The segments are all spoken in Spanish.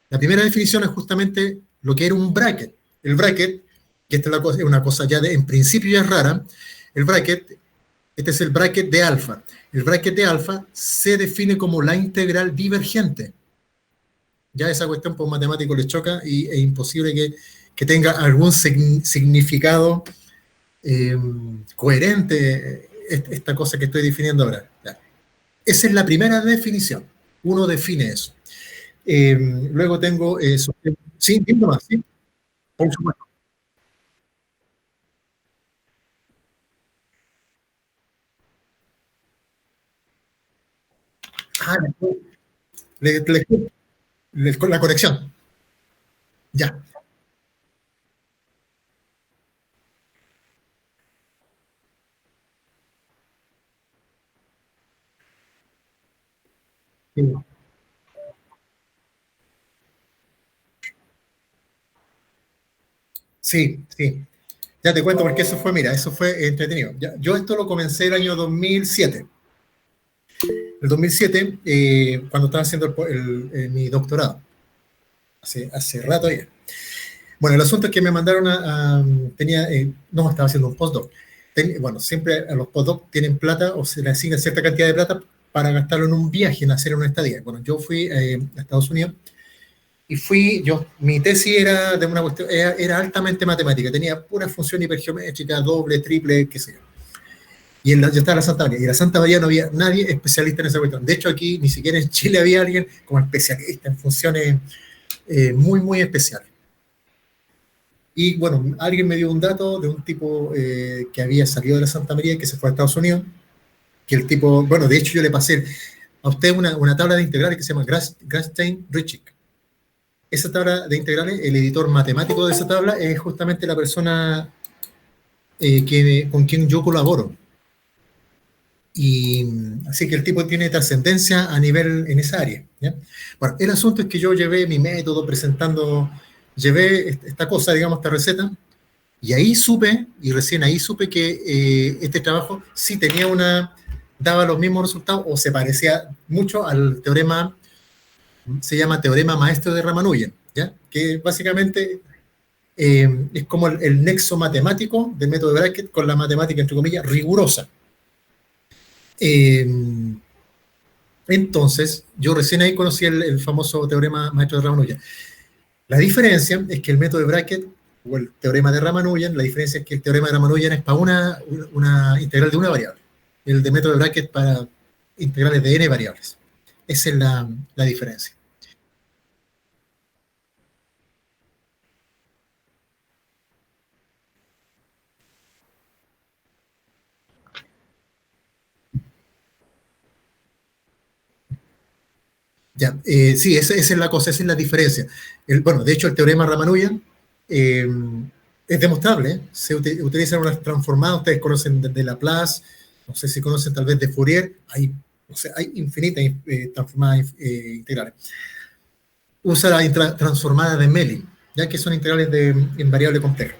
La primera definición es justamente lo que era un bracket. El bracket, que esta es una cosa ya en principio ya es rara, el bracket, este es el bracket de alfa. El bracket de alfa se define como la integral divergente. Ya esa cuestión por un matemático le choca y es imposible que tenga algún significado coherente esta cosa que estoy definiendo ahora. Ya. Esa es la primera definición. Uno define eso. Luego tengo eso. Sí, dime más, sí, por supuesto. Ah, con la conexión. Ya. Sí, sí. Ya te cuento porque eso fue, mira, eso fue entretenido. Ya, yo esto lo comencé el año 2007. El 2007, cuando estaba haciendo mi doctorado. Hace rato ya. Bueno, el asunto es que me mandaron tenía, no, estaba haciendo un postdoc. Bueno, siempre a los postdoc tienen plata o se les asigna cierta cantidad de plata para gastarlo en un viaje, en hacer una estadía. Bueno, yo fui a Estados Unidos y mi tesis era de una cuestión, era altamente matemática, tenía pura función hipergeométrica, doble, triple, qué sé yo. Y yo estaba en la Santa María, y en la Santa María no había nadie especialista en esa cuestión. De hecho, aquí ni siquiera en Chile había alguien como especialista en funciones muy, muy especiales. Y bueno, alguien me dio un dato de un tipo que había salido de la Santa María y que se fue a Estados Unidos, que el tipo, bueno, de hecho yo le pasé a usted una tabla de integrales que se llama Grasstein-Ritschik. Esa tabla de integrales, el editor matemático de esa tabla es justamente la persona con quien yo colaboro. Y así que el tipo tiene trascendencia a nivel en esa área. ¿Ya? Bueno, el asunto es que yo llevé mi método llevé esta cosa, digamos, esta receta, y ahí supe, y recién ahí supe que este trabajo sí daba los mismos resultados o se parecía mucho al teorema, se llama teorema maestro de Ramanujan, ¿ya? Que básicamente es como el nexo matemático del método de Bracket con la matemática, entre comillas, rigurosa. Eh, entonces, yo recién ahí conocí el famoso teorema maestro de Ramanujan. La diferencia es que el método de Bracket o el teorema de Ramanujan, la diferencia es que el teorema de Ramanujan es para una integral de una variable. El de método de Bracket para integrales de n variables. Esa es la diferencia. Ya, sí, esa es la cosa, esa es la diferencia. Bueno, de hecho, el teorema Ramanujan eh, es demostrable. ¿Eh? Utilizan unas transformadas, ustedes conocen de Laplace, no sé si conocen tal vez de Fourier, o sea, hay infinitas transformadas integrales. Usa la transformada de Melin, ya que son integrales en variable compleja.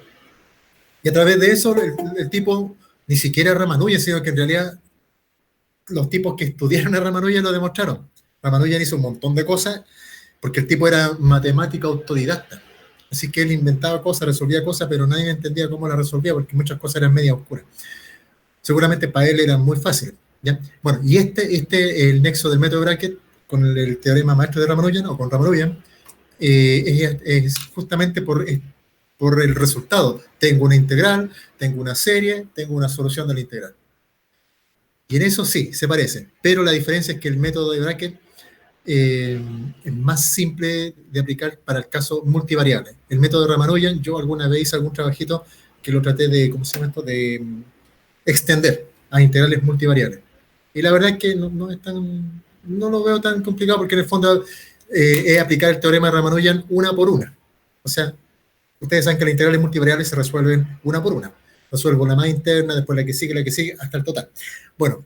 Y a través de eso, el tipo ni siquiera Ramanujan, sino que en realidad los tipos que estudiaron a Ramanujan lo demostraron. Ramanujan hizo un montón de cosas porque el tipo era matemático autodidacta. Así que él inventaba cosas, resolvía cosas, pero nadie entendía cómo las resolvía porque muchas cosas eran media oscuras. Seguramente para él era muy fácil. ¿Ya? Bueno, y el nexo del método Bracket con el teorema maestro de Ramanujan o con Ramanujan es justamente por el resultado. Tengo una integral, tengo una serie, tengo una solución de la integral. Y en eso sí, se parece. Pero la diferencia es que el método de Bracket es más simple de aplicar para el caso multivariable. El método de Ramanujan, yo alguna vez hice algún trabajito que lo traté de, ¿cómo se llama esto? De extender a integrales multivariables. Y la verdad es que no lo veo tan complicado porque en el fondo es aplicar el teorema de Ramanujan una por una. O sea, ustedes saben que las integrales multivariables se resuelven una por una. Resuelvo la más interna, después la que sigue, hasta el total. Bueno,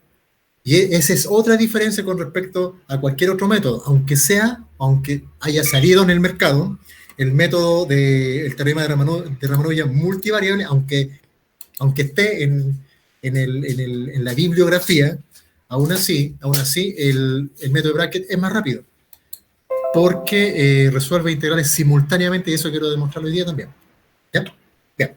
y esa es otra diferencia con respecto a cualquier otro método, aunque haya salido en el mercado, el método del teorema de Ramanujan multivariable, aunque esté en la bibliografía, aún así el método de Bracket es más rápido. porque resuelve integrales simultáneamente y eso quiero demostrarlo hoy día también. ¿Ya? Bien.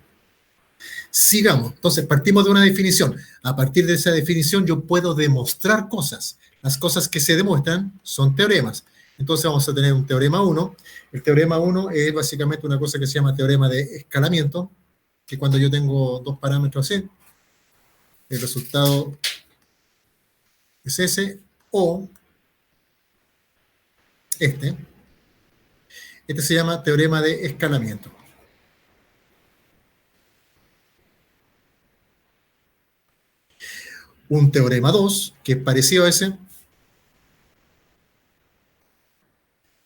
Sigamos. Entonces, partimos de una definición. A partir de esa definición yo puedo demostrar cosas. Las cosas que se demuestran son teoremas. Entonces vamos a tener un teorema 1. El teorema 1 es básicamente una cosa que se llama teorema de escalamiento, que cuando yo tengo dos parámetros así, el resultado es ese, o este. Este se llama teorema de escalamiento. Un teorema 2, que es parecido a ese.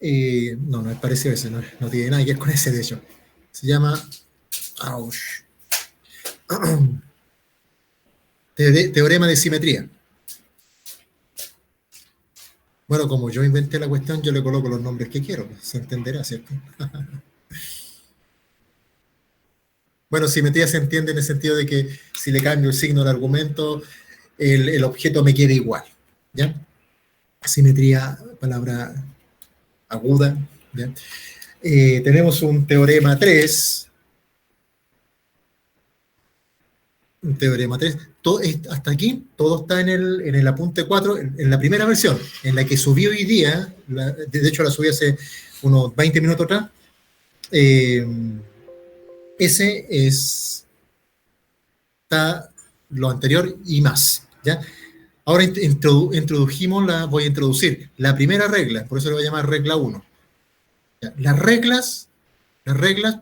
No, no es parecido a ese, no tiene nada que ver con ese, de hecho. Se llama teorema de simetría. Bueno, como yo inventé la cuestión, yo le coloco los nombres que quiero, se entenderá, ¿cierto? Bueno, simetría se entiende en el sentido de que si le cambio el signo al argumento, el objeto me queda igual, ¿ya? Simetría, palabra aguda, ¿ya? Tenemos un teorema 3. Un teorema 3. Hasta aquí, todo está en el apunte 4, en la primera versión, en la que subí hoy día, de hecho la subí hace unos 20 minutos atrás. Ese está lo anterior y más, ¿ya? Ahora voy a introducir la primera regla, por eso le voy a llamar regla 1. ¿Ya? Las reglas,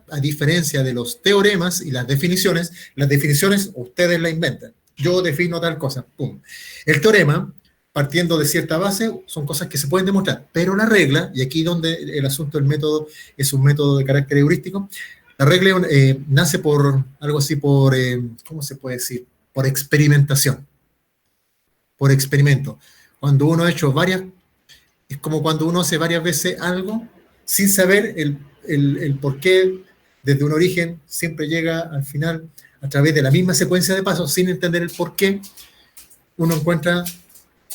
a diferencia de los teoremas y las definiciones ustedes las inventan. Yo defino tal cosa, pum. El teorema, partiendo de cierta base, son cosas que se pueden demostrar, pero la regla, y aquí donde el asunto del método es un método de carácter heurístico, la regla nace por algo así, ¿cómo se puede decir? Por experimentación, por experimento. Cuando uno ha hecho es como cuando uno hace varias veces algo sin saber el por qué, desde un origen, siempre llega al final a través de la misma secuencia de pasos, sin entender el por qué, uno encuentra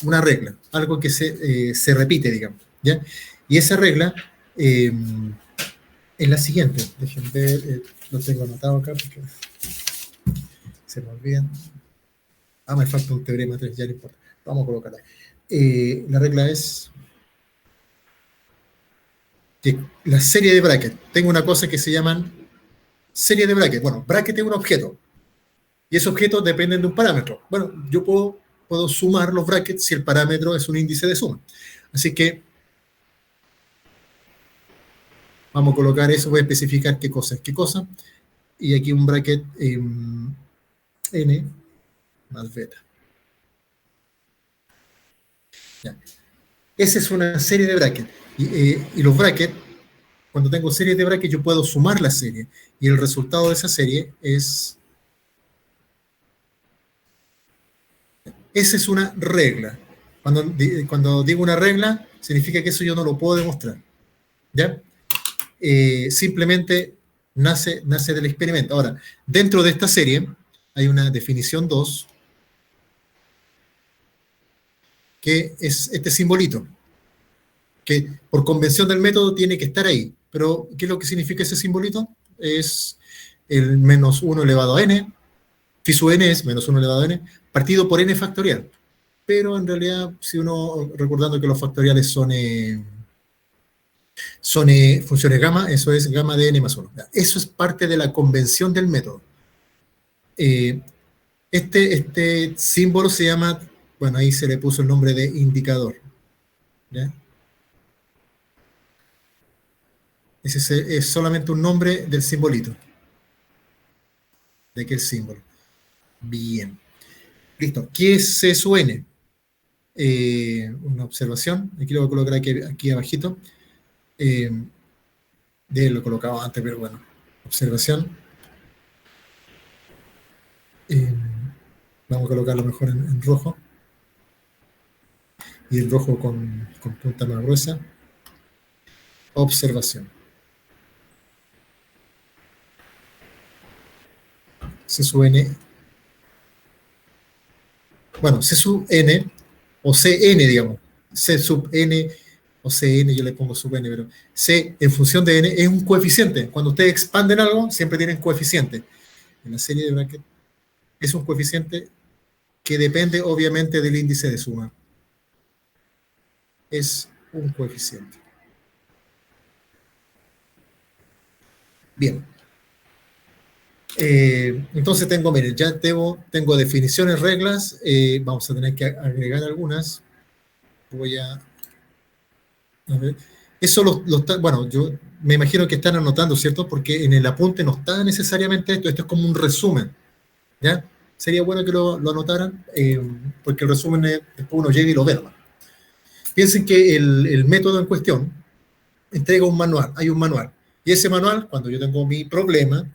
una regla, algo que se repite, digamos, ¿ya? Y esa regla es la siguiente. Déjenme ver, lo tengo anotado acá porque se me olvidan. Me falta un teorema 3, ya no importa. Vamos a colocarla. La regla es que la serie de brackets, tengo una cosa que se llaman serie de brackets. Bueno, bracket es un objeto, y esos objetos dependen de un parámetro. Bueno, yo puedo sumar los brackets si el parámetro es un índice de suma. Así que vamos a colocar eso, voy a especificar qué cosa es qué cosa, y aquí un bracket n más beta. Ya. Esa es una serie de brackets, y los brackets, cuando tengo series de brackets, yo puedo sumar la serie, y el resultado de esa serie es... Esa es una regla. Cuando digo una regla, significa que eso yo no lo puedo demostrar, ¿ya? Simplemente nace del experimento. Ahora, dentro de esta serie hay una definición 2, que es este simbolito, que por convención del método tiene que estar ahí. Pero, ¿qué es lo que significa ese simbolito? Es el menos 1 elevado a n, phi sub n es menos 1 elevado a n, partido por n factorial. Pero en realidad, si uno, recordando que los factoriales son funciones gamma, eso es gamma de n más 1. Eso es parte de la convención del método. Este símbolo se llama, bueno, ahí se le puso el nombre de indicador, ¿ya? Ese es solamente un nombre del simbolito, de aquel símbolo. Bien. Listo. ¿Qué es C sub n? Una observación. Aquí lo voy a colocar aquí abajito. Lo colocaba antes, pero bueno. Observación. Vamos a colocarlo mejor en rojo. Y en rojo con punta más gruesa. Observación. C sub n. Bueno, C sub n, o Cn, digamos. C sub n o Cn, yo le pongo sub n, pero C en función de n es un coeficiente. Cuando ustedes expanden algo, siempre tienen coeficiente. En la serie de bracket es un coeficiente que depende obviamente del índice de suma. Es un coeficiente. Bien. Entonces miren, ya tengo definiciones, reglas, vamos a tener que agregar algunas. Voy a ver. Eso bueno, yo me imagino que están anotando, ¿cierto? Porque en el apunte no está necesariamente esto es como un resumen, ¿ya? Sería bueno que lo anotaran, porque el resumen después uno llega y lo ve, ¿no? Piensen que el método en cuestión entrega un manual, hay un manual, y ese manual, cuando yo tengo mi problema,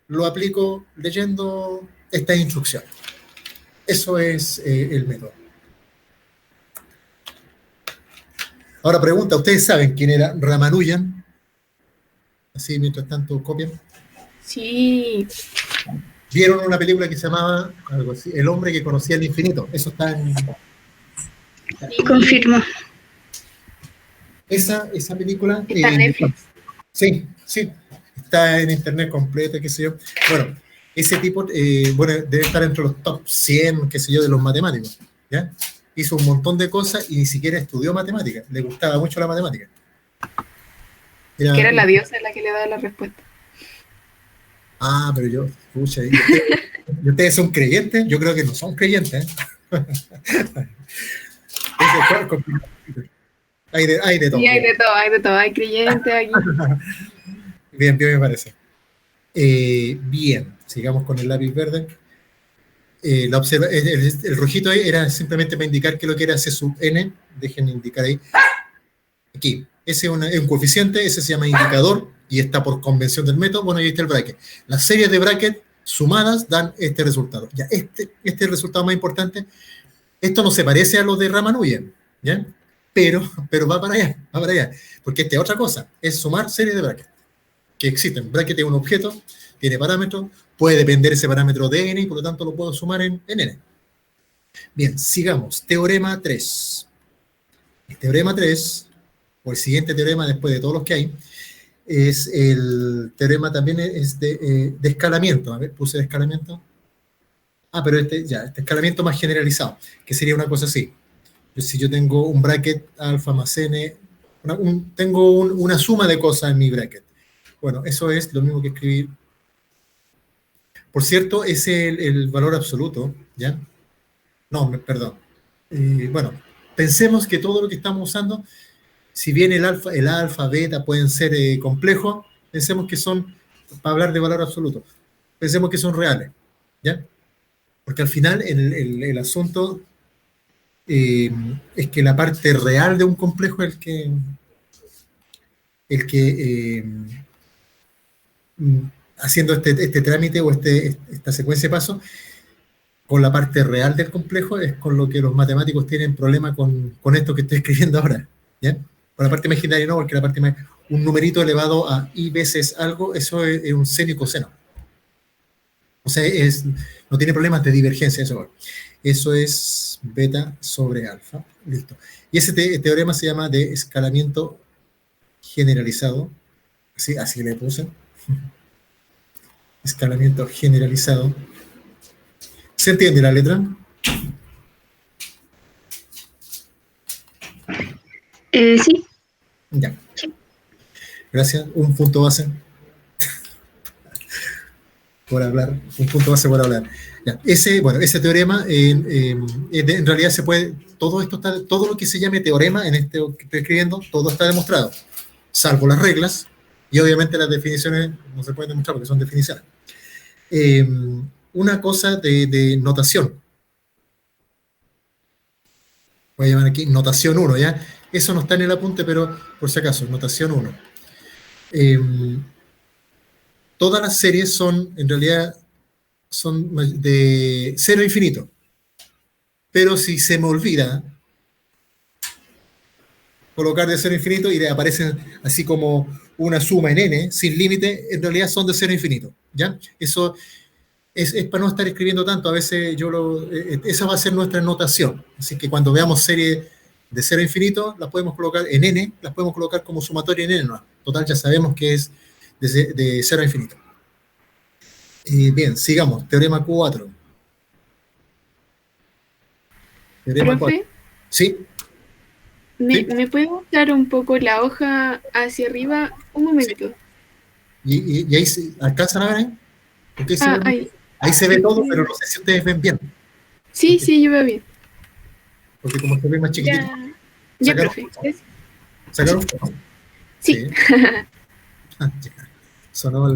lo aplico leyendo estas instrucciones. Eso es el método. Ahora pregunta, ¿ustedes saben quién era Ramanujan? Así, mientras tanto, copian. Sí. ¿Vieron una película que se llamaba algo así, El hombre que conocía el infinito? Eso está en... Sí, confirmo. Esa película... Está en Netflix. Sí, está en internet completa, qué sé yo. Bueno, ese tipo, debe estar entre los top 100, qué sé yo, de los matemáticos, ¿ya? Hizo un montón de cosas y ni siquiera estudió matemáticas. Le gustaba mucho la matemática. Que era la diosa la que le daba la respuesta. Pero yo, escucha, ¿y ustedes son creyentes? Yo creo que no son creyentes, ¿eh? Hay de todo. Sí, hay de todo. Hay creyentes aquí. Bien, me parece. Bien, sigamos con el lápiz verde. El rojito ahí era simplemente para indicar que lo que era C sub n. Dejen indicar ahí. Aquí, ese es un coeficiente, ese se llama indicador y está por convención del método. Bueno, ahí está el bracket. Las series de bracket sumadas dan este resultado. Ya, este es el resultado más importante. Esto no se parece a lo de Ramanujan, ¿ya? Pero va para allá, porque esta es otra cosa, es sumar series de bracket que existen. Bracket es un objeto, tiene parámetros, puede depender ese parámetro de n y por lo tanto lo puedo sumar en n. Bien, sigamos. Teorema 3. El teorema 3, o el siguiente teorema después de todos los que hay, es el teorema también es de escalamiento. A ver, puse de escalamiento. Pero este escalamiento más generalizado, que sería una cosa así. Si yo tengo un bracket alfa más n, tengo una suma de cosas en mi bracket. Bueno, eso es lo mismo que escribir. Por cierto, es el valor absoluto, ¿ya? No, perdón. Bueno, pensemos que todo lo que estamos usando, si bien el alfa, beta pueden ser complejos, pensemos que son, para hablar de valor absoluto, pensemos que son reales, ¿ya? Porque al final el asunto es que la parte real de un complejo es el que haciendo este trámite o esta secuencia de pasos, con la parte real del complejo es con lo que los matemáticos tienen problema con esto que estoy escribiendo ahora, ¿ya? Con la parte imaginaria no, porque la parte un numerito elevado a i veces algo, eso es un seno y coseno. O sea, no tiene problemas de divergencia, eso es beta sobre alfa, listo. Y ese teorema se llama de escalamiento generalizado, así le puse, escalamiento generalizado. ¿Se entiende la letra? Sí. Ya. Gracias. Un punto base por hablar. Un punto base por hablar. Ya. Ese teorema, en realidad se puede, todo lo que se llame teorema en este que estoy escribiendo, todo está demostrado, salvo las reglas, y obviamente las definiciones no se pueden demostrar porque son definiciones. Una cosa de notación. Voy a llamar aquí notación 1, ¿ya? Eso no está en el apunte, pero por si acaso, notación 1. Todas las series en realidad son de 0 a infinito. Pero si se me olvida colocar de 0 a infinito y le aparecen así como una suma en n, sin límite, en realidad son de 0 a infinito, ¿ya? Eso es para no estar escribiendo tanto, a veces esa va a ser nuestra notación. Así que cuando veamos series de 0 a infinito, las podemos colocar en n, las podemos colocar como sumatoria en n, no. Total, ya sabemos que es de 0 a infinito. Bien, sigamos. Teorema 4. Teorema 4. Profe, ¿Sí? ¿Sí? ¿me puede mostrar un poco la hoja hacia arriba? Un momento. Y ahí alcanzan a ver ahí. Porque Ahí. ahí se ve todo, pero no sé si ustedes ven bien. Sí, sí, yo veo bien. Porque como se ve más chiquitito. Ya, profe. ¿Sacaron foto? Sí. Sonó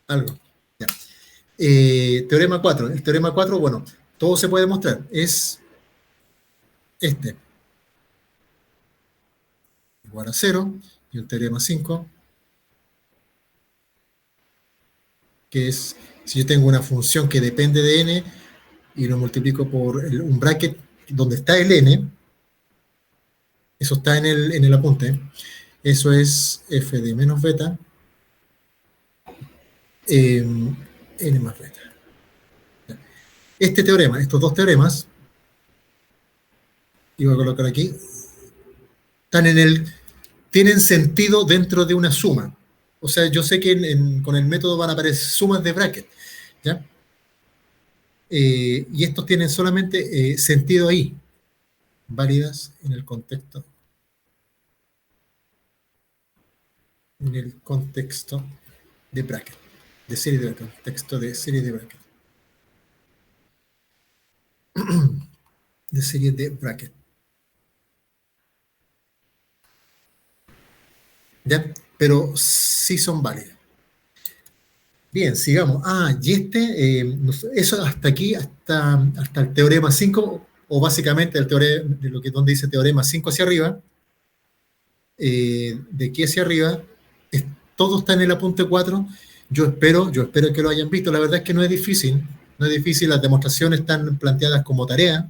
algo. Ya. Teorema 4. El teorema 4, bueno, todo se puede mostrar. Es este. Igual a 0. Y el teorema 5, que es, si yo tengo una función que depende de n y lo multiplico por un bracket donde está el n, eso está en el apunte, eso es f de menos beta, n más beta. Este teorema, estos dos teoremas, y voy a colocar aquí, tienen sentido dentro de una suma. O sea, yo sé que con el método van a aparecer sumas de bracket, ¿ya? Y estos tienen solamente sentido ahí, válidas en el contexto de bracket, de serie de bracket, contexto de serie de bracket. De serie de bracket. ¿Ya? Pero sí son válidas. Bien, sigamos. Y eso hasta aquí, hasta el teorema 5, o básicamente el teorema, de donde dice teorema 5 hacia arriba, de aquí hacia arriba, todo está en el apunte 4. Yo espero que lo hayan visto. La verdad es que no es difícil, las demostraciones están planteadas como tarea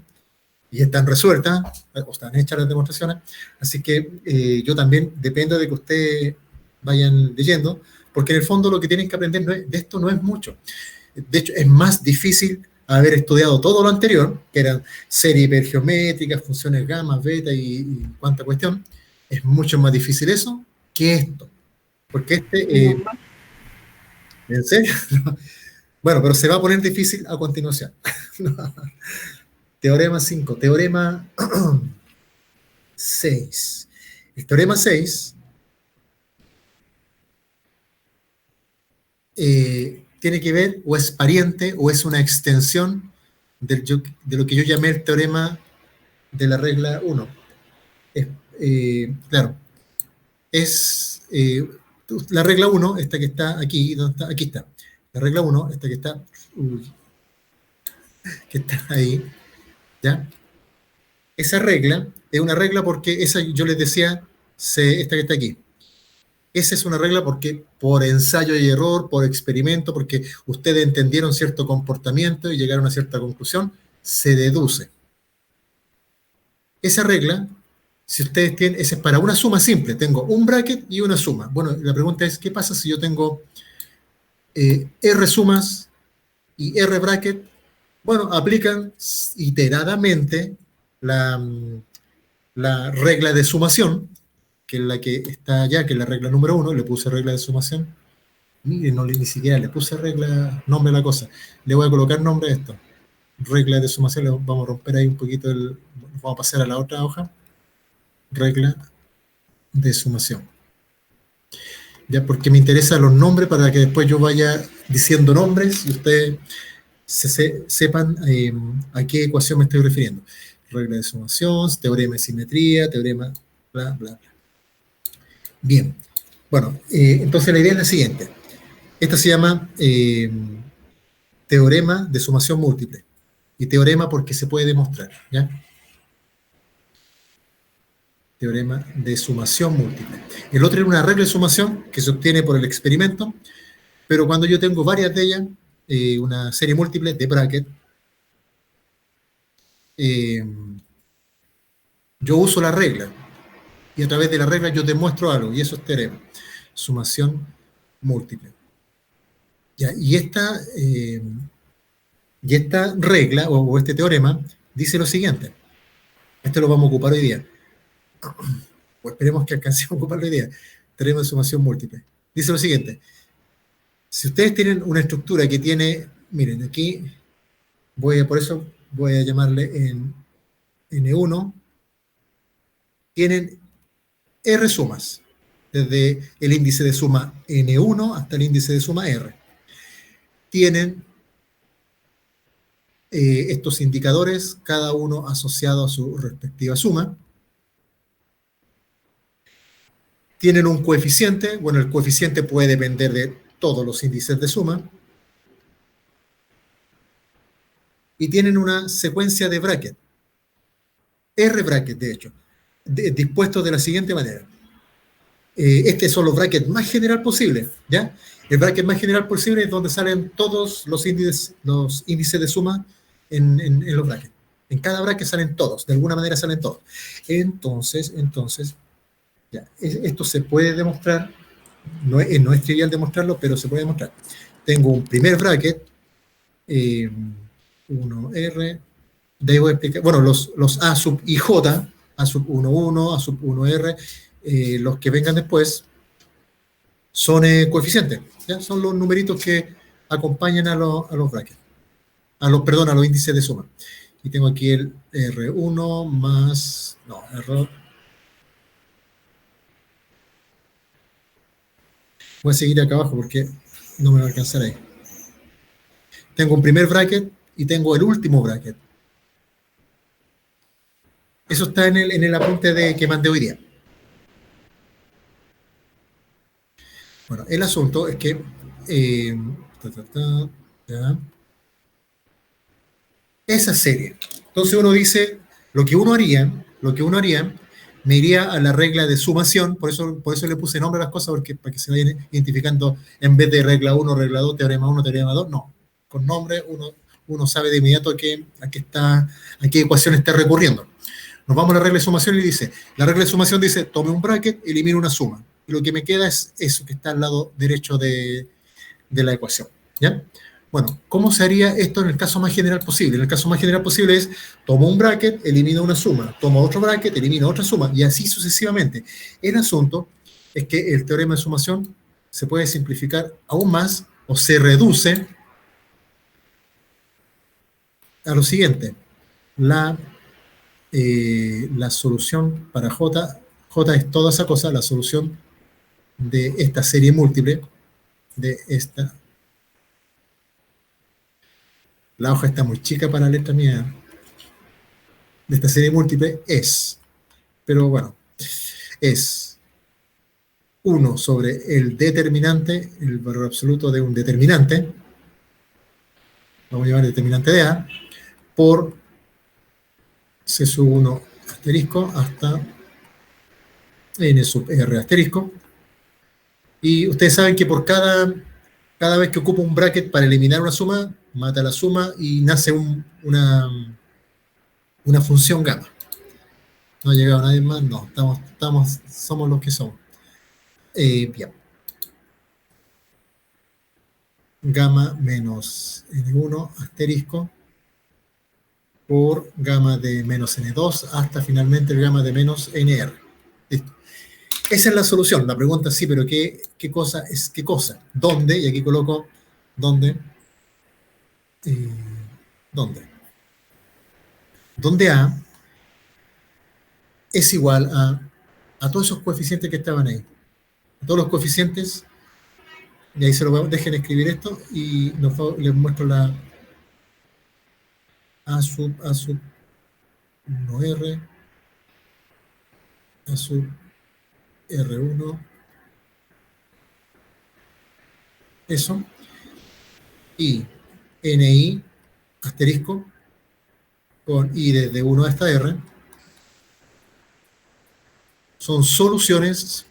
y están resueltas, o están hechas las demostraciones, así que yo también dependo de que ustedes vayan leyendo, porque en el fondo lo que tienen que aprender de esto no es mucho. De hecho, es más difícil haber estudiado todo lo anterior, que eran series hipergeométricas, funciones gamma, beta y cuánta cuestión. Es mucho más difícil eso que esto. Porque ¿en serio? Bueno, pero se va a poner difícil a continuación. Teorema 5. Teorema 6. El teorema 6 tiene que ver, o es pariente, o es una extensión de lo que yo llamé el teorema de la regla 1. Claro, es la regla 1, esta que está aquí, ¿dónde está? Aquí está. La regla 1, esta que está ahí, ¿ya? Esa regla es una regla porque esa, yo les decía, esta que está aquí. Esa es una regla porque por ensayo y error, por experimento, porque ustedes entendieron cierto comportamiento y llegaron a cierta conclusión, se deduce. Esa regla, si ustedes tienen, esa es para una suma simple, tengo un bracket y una suma. Bueno, la pregunta es, ¿qué pasa si yo tengo R sumas y R bracket? Bueno, aplican iteradamente la regla de sumación, que es la que está allá, que es la regla número 1, le puse regla de sumación. Miren, ni siquiera le puse regla, nombre a la cosa. Le voy a colocar nombre a esto. Regla de sumación, le vamos a romper ahí un poquito vamos a pasar a la otra hoja. Regla de sumación. Ya, porque me interesan los nombres para que después yo vaya diciendo nombres y ustedes sepan a qué ecuación me estoy refiriendo. Regla de sumación, teorema de simetría, teorema, bla, bla, bla. Bien, bueno, entonces la idea es la siguiente. Esta se llama teorema de sumación múltiple. Y teorema porque se puede demostrar, ¿ya? Teorema de sumación múltiple. El otro era una regla de sumación que se obtiene por el experimento, pero cuando yo tengo varias de ellas, una serie múltiple de bracket, yo uso la regla, y a través de la regla yo demuestro algo, y eso es teorema. Sumación múltiple. Ya, y esta regla, o este teorema, dice lo siguiente. Este lo vamos a ocupar hoy día. pues esperemos que alcancemos a ocupar la idea, teorema de sumación múltiple. Dice lo siguiente, si ustedes tienen una estructura que tiene, miren, aquí, por eso voy a llamarle en N1, tienen R sumas, desde el índice de suma N1 hasta el índice de suma R. Tienen estos indicadores, cada uno asociado a su respectiva suma. Tienen un coeficiente, bueno, el coeficiente puede depender de todos los índices de suma. Y tienen una secuencia de bracket, R bracket, de hecho, dispuestos de la siguiente manera. Estos son los brackets más general posible, ¿ya? El bracket más general posible es donde salen todos los índices de suma en los brackets. En cada bracket salen todos, de alguna manera salen todos. Entonces, ya, esto se puede demostrar, no es trivial demostrarlo, pero se puede demostrar. Tengo un primer bracket, 1R, de ahí voy a explicar, bueno, los A sub y J, A sub 1,1, A sub 1R, los que vengan después, son coeficientes, ¿ya? Son los numeritos que acompañan a los brackets, a los índices de suma. Y tengo aquí el R1 más, no, error. Voy a seguir acá abajo porque no me va a alcanzar ahí. Tengo un primer bracket y tengo el último bracket. Eso está en el apunte que mandé hoy día. Bueno, el asunto es que ya. Esa serie. Entonces uno dice, lo que uno haría, me iría a la regla de sumación, por eso le puse nombre a las cosas, para que se vayan identificando, en vez de regla 1, regla 2, teorema 1, teorema 2, no. Con nombre uno sabe de inmediato a qué ecuación está recurriendo. Nos vamos a la regla de sumación y dice, la regla de sumación dice, tome un bracket, elimine una suma. Y lo que me queda es eso que está al lado derecho de la ecuación, ¿ya? Bueno, ¿cómo se haría esto en el caso más general posible? En el caso más general posible es, tomo un bracket, elimino una suma, tomo otro bracket, elimino otra suma, y así sucesivamente. El asunto es que el teorema de sumación se puede simplificar aún más, o se reduce a lo siguiente. La solución para J es toda esa cosa, la solución de esta serie múltiple, de esta. La hoja está muy chica para la letra mía. De esta serie múltiple es, pero bueno, es 1 sobre el determinante, el valor absoluto de un determinante, vamos a llamar determinante de A, por C sub 1 asterisco hasta N sub R asterisco. Y ustedes saben que por cada vez que ocupo un bracket para eliminar una suma, mata la suma y nace una función gamma. No ha llegado nadie más, no, somos los que somos. Bien. Gamma menos N1 asterisco por gamma de menos N2 hasta finalmente el gamma de menos NR. Listo. Esa es la solución. La pregunta es sí, pero ¿qué cosa es qué cosa? ¿Dónde? Y aquí coloco ¿dónde? ¿Dónde? Donde A es igual a todos esos coeficientes que estaban ahí. A todos los coeficientes, y ahí dejen escribir esto, y les muestro la A sub 1R, A sub R1, eso, y NI asterisco, con I desde 1 hasta R, son soluciones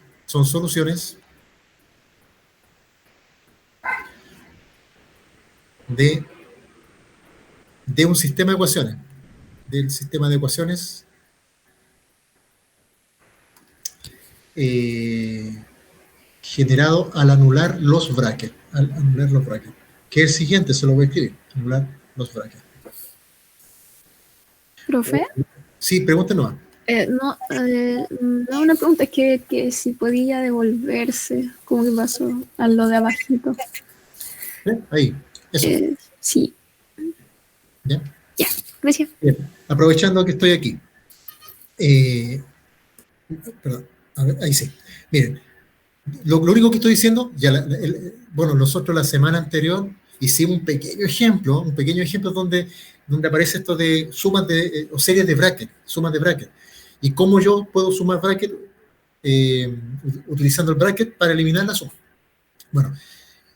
de un sistema de ecuaciones, del sistema de ecuaciones generado al anular los brackets, que es el siguiente, se lo voy a escribir, anular los brackets. ¿Profe? Sí, pregúntenos. No, una pregunta es que si podía devolverse, como que pasó a lo de abajito. Ahí, eso. Sí. ¿Ya? Ya, gracias. Bien. Aprovechando que estoy aquí. Perdón, a ver, ahí sí. Miren, lo único que estoy diciendo, bueno, nosotros la semana anterior hicimos un pequeño ejemplo donde aparece esto de sumas o series de bracket, sumas de bracket. Y cómo yo puedo sumar bracket utilizando el bracket para eliminar la suma. Bueno,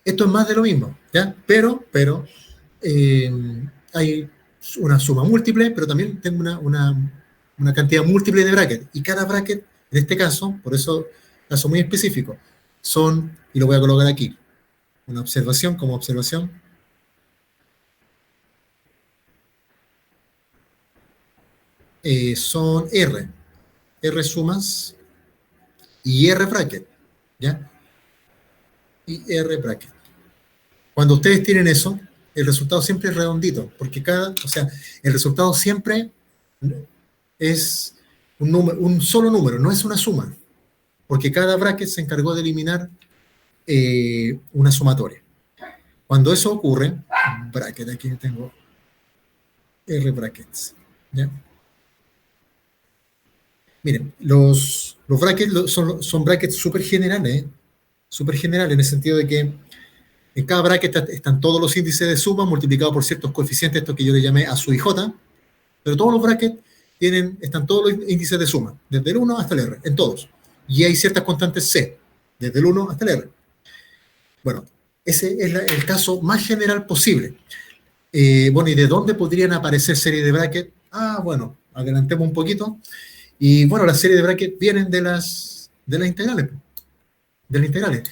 esto es más de lo mismo, ¿ya? Pero eh, hay una suma múltiple, pero también tengo una cantidad múltiple de brackets. Y cada bracket, en este caso, por eso caso muy específico, y lo voy a colocar aquí, una observación como observación. Son R sumas y R bracket, ¿ya? Y R bracket. Cuando ustedes tienen eso, el resultado siempre es redondito, porque el resultado siempre es un solo número, no es una suma, porque cada bracket se encargó de eliminar una sumatoria. Cuando eso ocurre, bracket, aquí tengo R brackets, ¿ya? Miren, los brackets son brackets súper generales, en el sentido de que en cada bracket están todos los índices de suma multiplicados por ciertos coeficientes, estos que yo le llamé A sub y J, pero todos los brackets están todos los índices de suma, desde el 1 hasta el R, en todos. Y hay ciertas constantes C, desde el 1 hasta el R. Bueno, ese es el caso más general posible. Bueno, ¿y de dónde podrían aparecer series de brackets? Bueno, adelantemos un poquito. Y bueno, las series de brackets vienen de las integrales. De las integrales.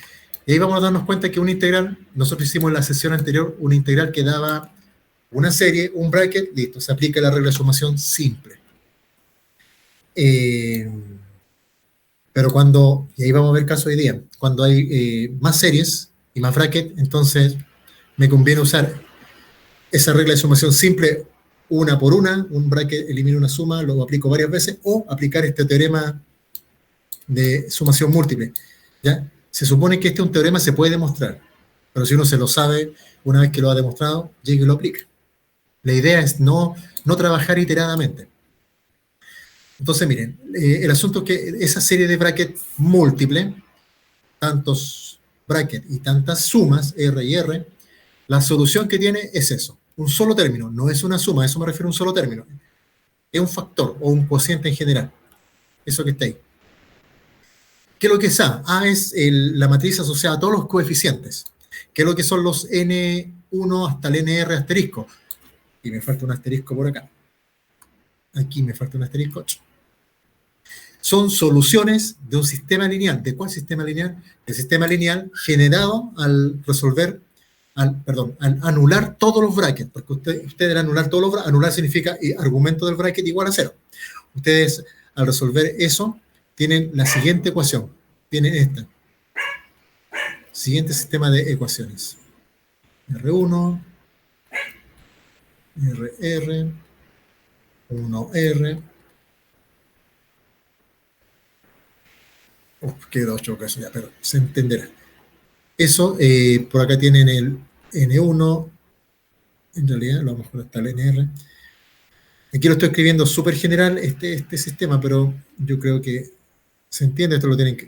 Y ahí vamos a darnos cuenta que una integral, nosotros hicimos en la sesión anterior una integral que daba una serie, un bracket, listo, se aplica la regla de sumación simple. Pero y ahí vamos a ver caso hoy día, cuando hay más series y más bracket, entonces me conviene usar esa regla de sumación simple una por una, un bracket elimina una suma, lo aplico varias veces, o aplicar este teorema de sumación múltiple, ¿ya? Se supone que este es un teorema, se puede demostrar, pero si uno se lo sabe una vez que lo ha demostrado, llega y lo aplica. La idea es no trabajar iteradamente. Entonces, miren, el asunto es que esa serie de brackets múltiple, tantos brackets y tantas sumas, R y R, la solución que tiene es eso, un solo término, no es una suma, a eso me refiero a un solo término. Es un factor o un cociente en general, eso que está ahí. ¿Qué es lo que es A? A es la matriz asociada a todos los coeficientes. ¿Qué es lo que son los N1 hasta el NR asterisco? Y me falta un asterisco por acá. Aquí me falta un asterisco. Son soluciones de un sistema lineal. ¿De cuál sistema lineal? El sistema lineal generado al anular todos los brackets, porque ustedes al anular todos los brackets, anular significa argumento del bracket igual a 0. Ustedes al resolver eso tienen la siguiente ecuación, tienen esta. Siguiente sistema de ecuaciones. R1, RR, 1R. Quedó choco eso ya, pero se entenderá. Eso, por acá tienen el N1, en realidad, a lo mejor está el NR. Aquí lo estoy escribiendo súper general, este sistema, pero yo creo que se entiende,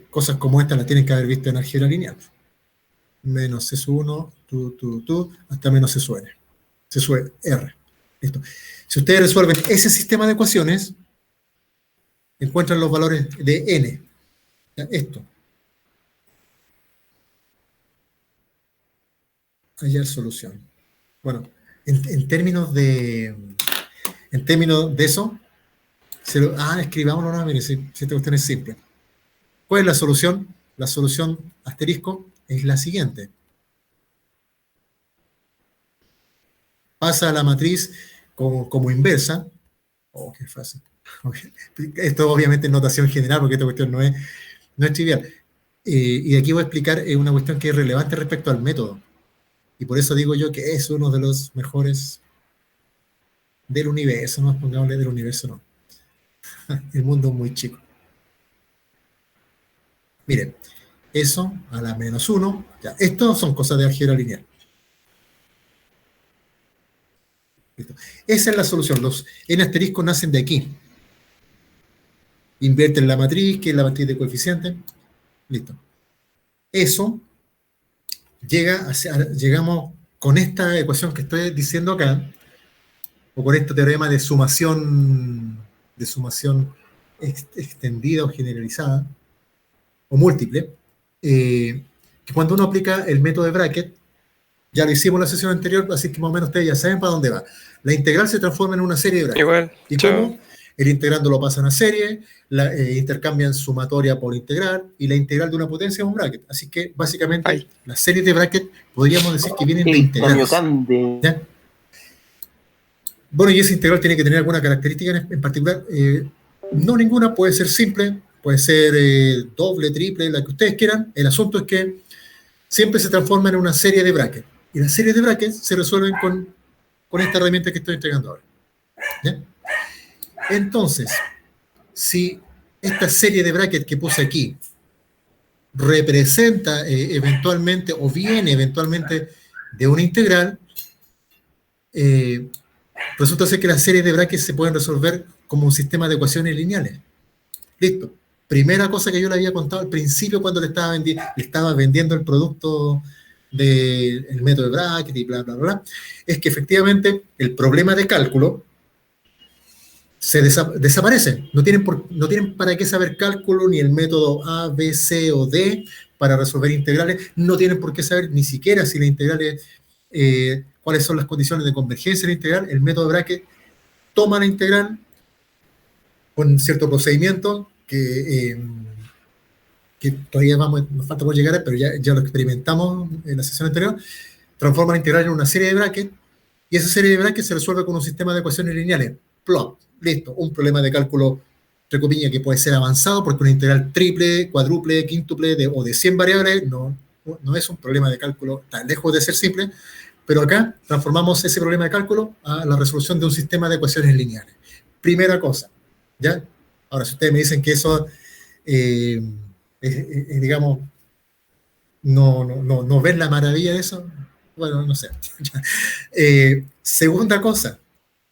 cosas como esta las tienen que haber visto en álgebra lineal. Menos C sub 1, hasta menos C sub n. C sub R. Listo. Si ustedes resuelven ese sistema de ecuaciones, encuentran los valores de n. Esto. Hallar solución. Bueno, en términos de eso, escribámoslo, no, mire, si esta cuestión es simple. ¿Cuál es la solución? La solución asterisco es la siguiente. Pasa a la matriz como inversa. Oh, qué fácil. Esto obviamente es notación general, porque esta cuestión no es trivial. Y aquí voy a explicar una cuestión que es relevante respecto al método. Y por eso digo yo que es uno de los mejores del universo, no pongámosle del universo, no. El mundo es muy chico. Miren, eso a la -1, ya, esto son cosas de álgebra lineal. Listo. Esa es la solución. Los n asteriscos nacen de aquí. Invierten la matriz, que es la matriz de coeficientes. Listo. Eso llegamos con esta ecuación que estoy diciendo acá, o con este teorema de sumación extendida o generalizada, o múltiple, que cuando uno aplica el método de bracket, ya lo hicimos en la sesión anterior, así que más o menos ustedes ya saben para dónde va. La integral se transforma en una serie de brackets. Igual. ¿Y cómo? El integrando lo pasa a una serie, intercambian sumatoria por integral, y la integral de una potencia es un bracket. Así que, básicamente, las series de bracket podríamos decir que vienen de integrales. ¿Ya? Bueno, y ese integral tiene que tener alguna característica en particular. No ninguna, puede ser simple, puede ser doble, triple, la que ustedes quieran. El asunto es que siempre se transforma en una serie de brackets. Y las series de brackets se resuelven con esta herramienta que estoy entregando ahora. ¿Ya? Entonces, si esta serie de brackets que puse aquí representa eventualmente, o viene eventualmente de una integral, resulta ser que las series de brackets se pueden resolver como un sistema de ecuaciones lineales. Listo. Primera cosa que yo le había contado al principio cuando le estaba vendiendo el producto del método de bracket y bla, bla, bla, es que efectivamente el problema de cálculo se desaparece. No tienen para qué saber cálculo, ni el método A, B, C o D para resolver integrales. No tienen por qué saber ni siquiera si la integral es, cuáles son las condiciones de convergencia de la integral. El método de bracket toma la integral con cierto procedimiento que todavía nos falta por llegar, pero ya lo experimentamos en la sesión anterior. Transforma la integral en una serie de brackets, y esa serie de brackets se resuelve con un sistema de ecuaciones lineales. Plot. Listo. Un problema de cálculo, entre comillas, que puede ser avanzado, porque una integral triple, cuádruple, quíntuple o de 100 variables no es un problema de cálculo tan lejos de ser simple, pero acá transformamos ese problema de cálculo a la resolución de un sistema de ecuaciones lineales. Primera cosa, ¿ya? Ahora, si ustedes me dicen que eso, digamos, no ven la maravilla de eso, bueno, no sé. Segunda cosa,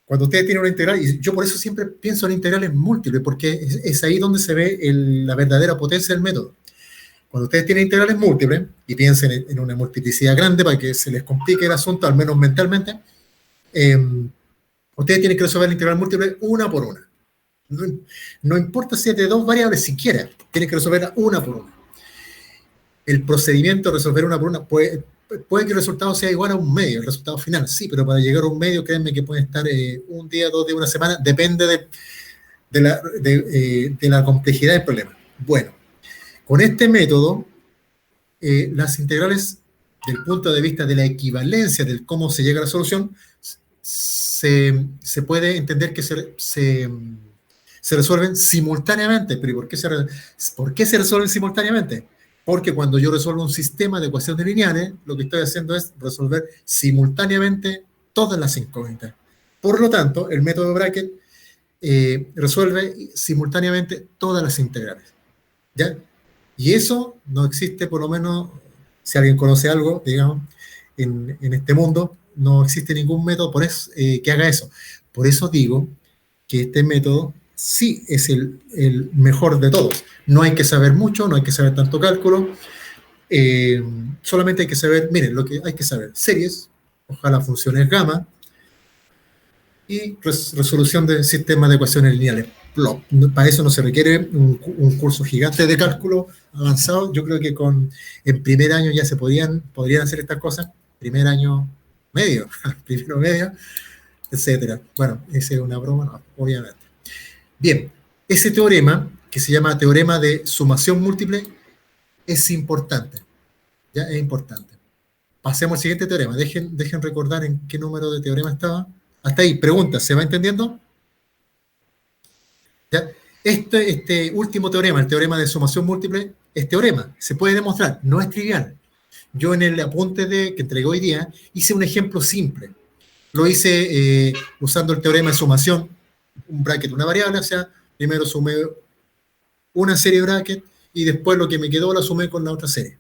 cuando ustedes tienen una integral, y yo por eso siempre pienso en integrales múltiples, porque es ahí donde se ve la verdadera potencia del método. Cuando ustedes tienen integrales múltiples, y piensen en una multiplicidad grande para que se les complique el asunto, al menos mentalmente, ustedes tienen que resolver la integral múltiple una por una. No importa si es de dos variables siquiera, tienen que resolverla una por una. El procedimiento de resolver una por una puede que el resultado sea igual a un medio, el resultado final, sí, pero para llegar a un medio, créanme que puede estar un día, 2 días, una semana, depende de la complejidad del problema. Bueno, con este método, las integrales, del punto de vista de la equivalencia del cómo se llega a la solución, se puede entender que se resuelven simultáneamente. ¿Pero por qué se resuelven simultáneamente? Porque cuando yo resuelvo un sistema de ecuaciones lineales, lo que estoy haciendo es resolver simultáneamente todas las incógnitas. Por lo tanto, el método de bracket resuelve simultáneamente todas las integrales. ¿Ya? Y eso no existe, por lo menos, si alguien conoce algo, digamos, en este mundo, no existe ningún método que haga eso. Por eso digo que este método sí es el mejor de todos. No hay que saber mucho, no hay que saber tanto cálculo, solamente hay que saber, miren, lo que hay que saber, series, ojalá funciones gamma, y resolución de sistemas de ecuaciones lineales. Para eso no se requiere un curso gigante de cálculo avanzado. Yo creo que en primer año ya se podrían hacer estas cosas, primer año medio, primero medio, etcétera. Bueno, esa es una broma, no, obviamente. Bien, ese teorema, que se llama teorema de sumación múltiple, es importante. ¿Ya? Es importante. Pasemos al siguiente teorema. Dejen recordar en qué número de teorema estaba. Hasta ahí, pregunta, ¿se va entendiendo? ¿Ya? Este último teorema, el teorema de sumación múltiple, es teorema, se puede demostrar, no es trivial. Yo en el apunte que entregué hoy día, hice un ejemplo simple. Lo hice usando el teorema de sumación, un bracket, una variable, o sea, Primero sumé una serie de brackets y después lo que me quedó la sumé con la otra serie.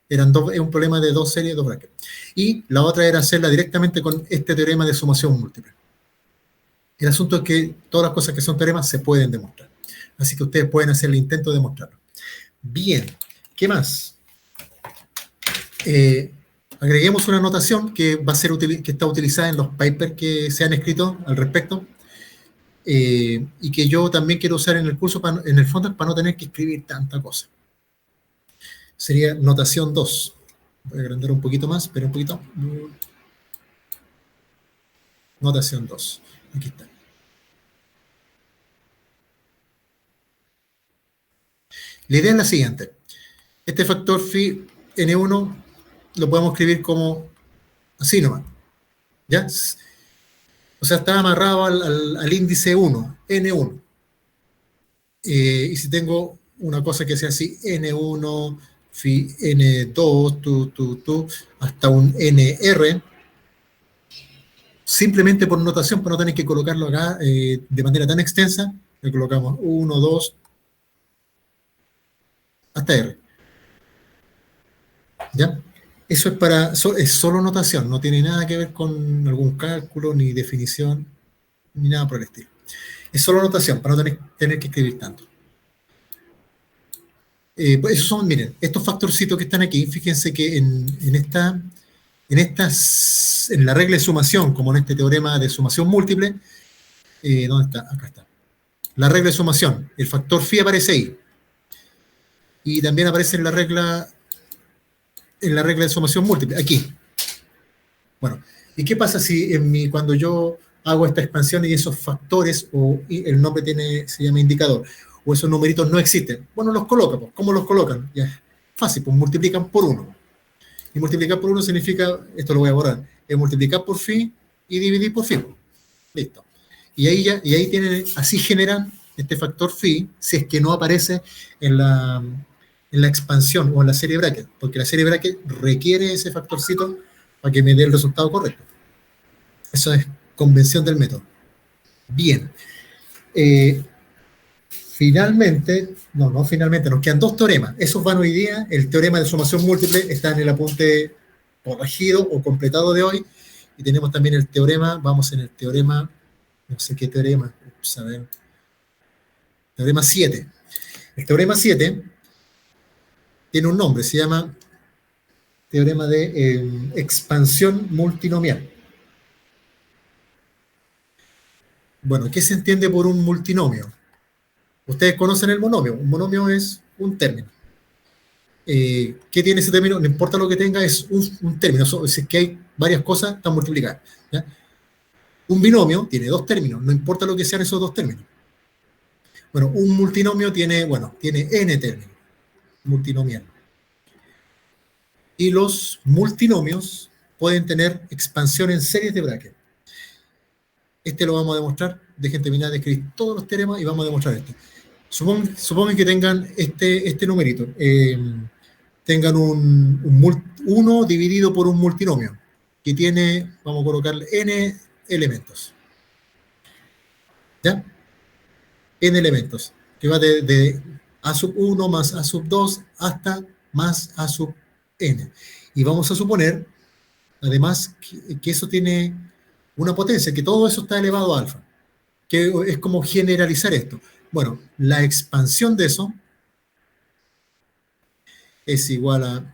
Es un problema de dos series, dos brackets. Y la otra era hacerla directamente con este teorema de sumación múltiple. El asunto es que todas las cosas que son teoremas se pueden demostrar. Así que ustedes pueden hacer el intento de demostrarlo. Bien, ¿qué más? Agreguemos una notación que va a ser que está utilizada en los papers que se han escrito al respecto y que yo también quiero usar en el curso, en el fondo, para no tener que escribir tanta cosa. Sería notación 2. Voy a agrandar un poquito más, pero un poquito. Notación 2. Aquí está. La idea es la siguiente. Este factor phi n1 lo podemos escribir como así nomás. ¿Ya? O sea, está amarrado al índice 1, n1. Y si tengo una cosa que sea así, n1, phi n2, hasta un nr, simplemente por notación, para no tener que colocarlo acá de manera tan extensa, le colocamos 1, 2, hasta r. ¿Ya? Eso es solo notación, no tiene nada que ver con algún cálculo, ni definición, ni nada por el estilo. Es solo notación, para no tener que escribir tanto. Pues esos son, miren, estos factorcitos que están aquí, fíjense que en la regla de sumación, como en este teorema de sumación múltiple, ¿dónde está? Acá está. La regla de sumación, el factor phi aparece ahí. Y también aparece en la regla de sumación múltiple, aquí. Bueno, ¿y qué pasa si cuando yo hago esta expansión y esos factores, o el nombre se llama indicador, o esos numeritos no existen? Bueno, los coloca, pues. ¿Cómo los colocan? Ya, fácil, pues multiplican por 1. Y multiplicar por 1 significa, esto lo voy a borrar, es multiplicar por phi y dividir por phi. Listo. Y ahí tienen, así generan este factor phi, si es que no aparece en la expansión o en la serie bracket, porque la serie bracket requiere ese factorcito para que me dé el resultado correcto. Eso es convención del método. Bien. Finalmente, nos quedan dos teoremas. Esos van hoy día. El teorema de sumación múltiple está en el apunte corregido o completado de hoy. Y tenemos también el teorema, vamos en el teorema, no sé qué teorema, a ver. Teorema 7. El teorema 7 tiene un nombre, se llama teorema de expansión multinomial. Bueno, ¿qué se entiende por un multinomio? Ustedes conocen el monomio. Un monomio es un término. ¿Qué tiene ese término? No importa lo que tenga, es un término. Si es que hay varias cosas, están multiplicadas. ¿Ya? Un binomio tiene dos términos, no importa lo que sean esos dos términos. Bueno, un multinomio tiene n términos, multinomial. Y los multinomios pueden tener expansión en series de brackets. Este lo vamos a demostrar. Dejen terminar de escribir todos los teoremas y vamos a demostrar esto. Supongan que tengan este numerito. Tengan un 1 dividido por un multinomio que tiene, vamos a colocarle n elementos. ¿Ya? N elementos, que va de a sub 1 más a sub 2 hasta más a sub n. Y vamos a suponer, además, que eso tiene una potencia, que todo eso está elevado a alfa, que es como generalizar esto. Bueno, la expansión de eso es igual a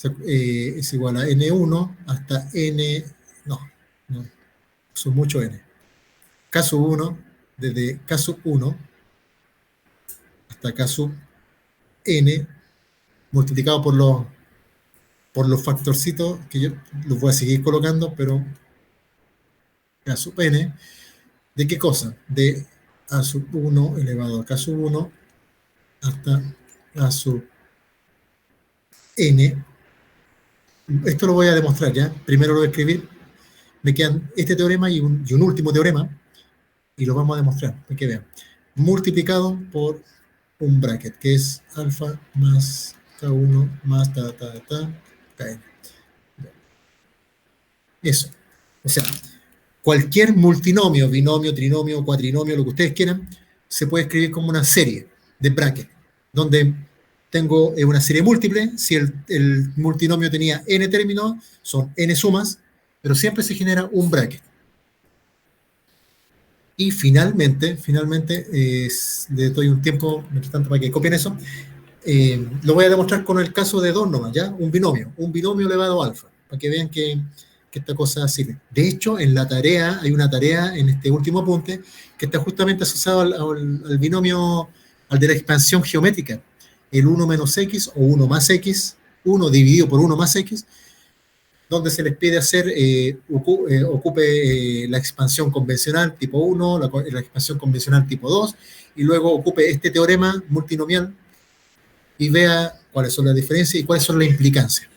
n1 hasta n, no, son mucho n. K sub 1, desde K sub 1 hasta K sub n, multiplicado por los factorcitos, que yo los voy a seguir colocando, pero K sub n, ¿de qué cosa? De A sub 1 elevado a K sub 1 hasta A sub n. Esto lo voy a demostrar ya. Primero lo voy a escribir. Me quedan este teorema y un último teorema, y lo vamos a demostrar, para que vean. Multiplicado por un bracket, que es alfa más K1 más Kn. Eso. O sea, cualquier multinomio, binomio, trinomio, cuatrinomio, lo que ustedes quieran, se puede escribir como una serie de brackets, donde tengo una serie múltiple. Si el multinomio tenía n términos, son n sumas, pero siempre se genera un bracket. Y finalmente le doy un tiempo, mientras tanto, para que copien eso. Lo voy a demostrar con el caso de dos nomás, ¿ya? Un binomio elevado a alfa, para que vean que esta cosa sirve. De hecho, en la tarea, hay una tarea en este último apunte que está justamente asociado al binomio, al de la expansión geométrica, el 1 menos x o 1 más x, 1 dividido por 1 más x, donde se les pide hacer, ocupe la expansión convencional tipo 1, la expansión convencional tipo 2, y luego ocupe este teorema multinomial y vea cuáles son las diferencias y cuáles son las implicancias.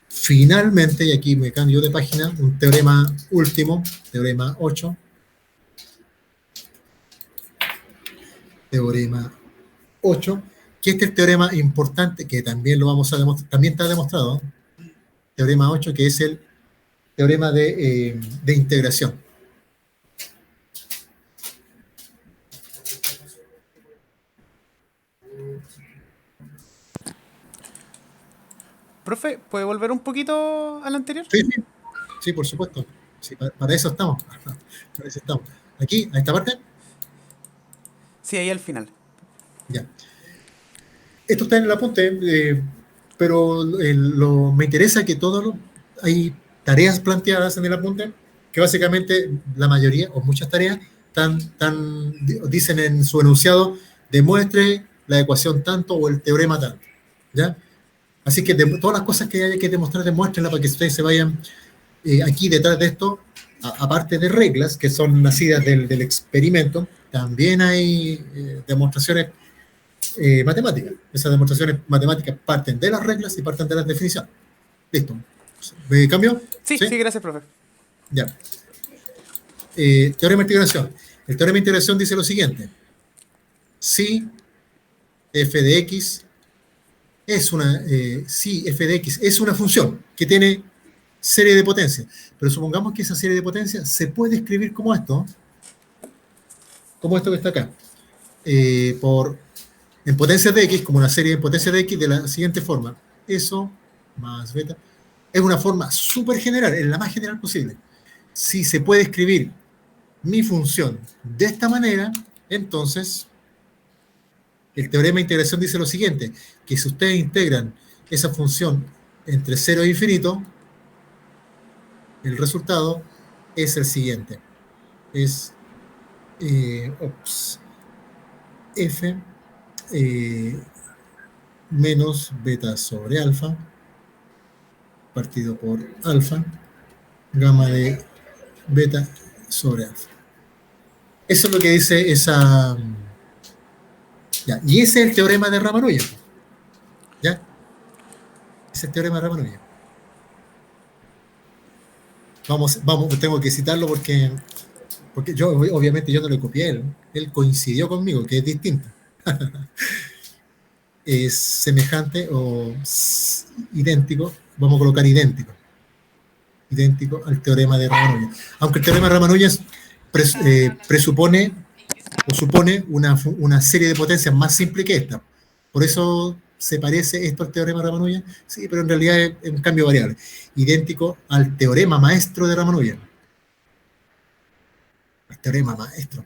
Finalmente, y aquí me cambio de página, un teorema último, teorema 8. Teorema 8, que este es el teorema importante, que también lo vamos a demostrar, también está demostrado, teorema 8, que es el teorema de integración. Profe, ¿puede volver un poquito al anterior? Sí, por supuesto. Sí, para eso estamos. Para eso estamos. Aquí, a esta parte. Sí, ahí al final. Ya. Esto está en el apunte, pero me interesa que hay tareas planteadas en el apunte, que básicamente la mayoría, o muchas tareas, dicen en su enunciado, demuestre la ecuación tanto o el teorema tanto. ¿Ya? Así que todas las cosas que haya que demostrar, demuéstrenlas para que ustedes se vayan aquí detrás de esto, aparte de reglas que son nacidas del experimento, también hay demostraciones matemáticas. Esas demostraciones matemáticas parten de las reglas y parten de las definiciones. Listo. ¿Cambio? Sí, gracias, profe. Ya. Teorema de integración. El teorema de integración dice lo siguiente. Si f de x es una función que tiene serie de potencias, pero supongamos que esa serie de potencias se puede escribir como esto que está acá, en potencias de x, como una serie de potencias de x de la siguiente forma. Eso más beta es una forma súper general, es la más general posible. Si se puede escribir mi función de esta manera, entonces el teorema de integración dice lo siguiente, que si ustedes integran esa función entre 0 e infinito, el resultado es el siguiente. Es f menos beta sobre alfa, partido por alfa, gamma de beta sobre alfa. Eso es lo que dice esa... Ya, y ese es el teorema de Ramanujan. ¿Ya? Ese es el teorema de Ramanujan. Tengo que citarlo porque yo, obviamente, yo no lo copié. Él coincidió conmigo, que es distinto. Es semejante o idéntico, vamos a colocar idéntico al teorema de Ramanujan. Aunque el teorema de Ramanujan presupone o supone una serie de potencias más simple que esta. Por eso se parece esto al teorema de Ramanujan, sí, pero en realidad es un cambio variable. Idéntico al teorema maestro de Ramanujan. El teorema maestro.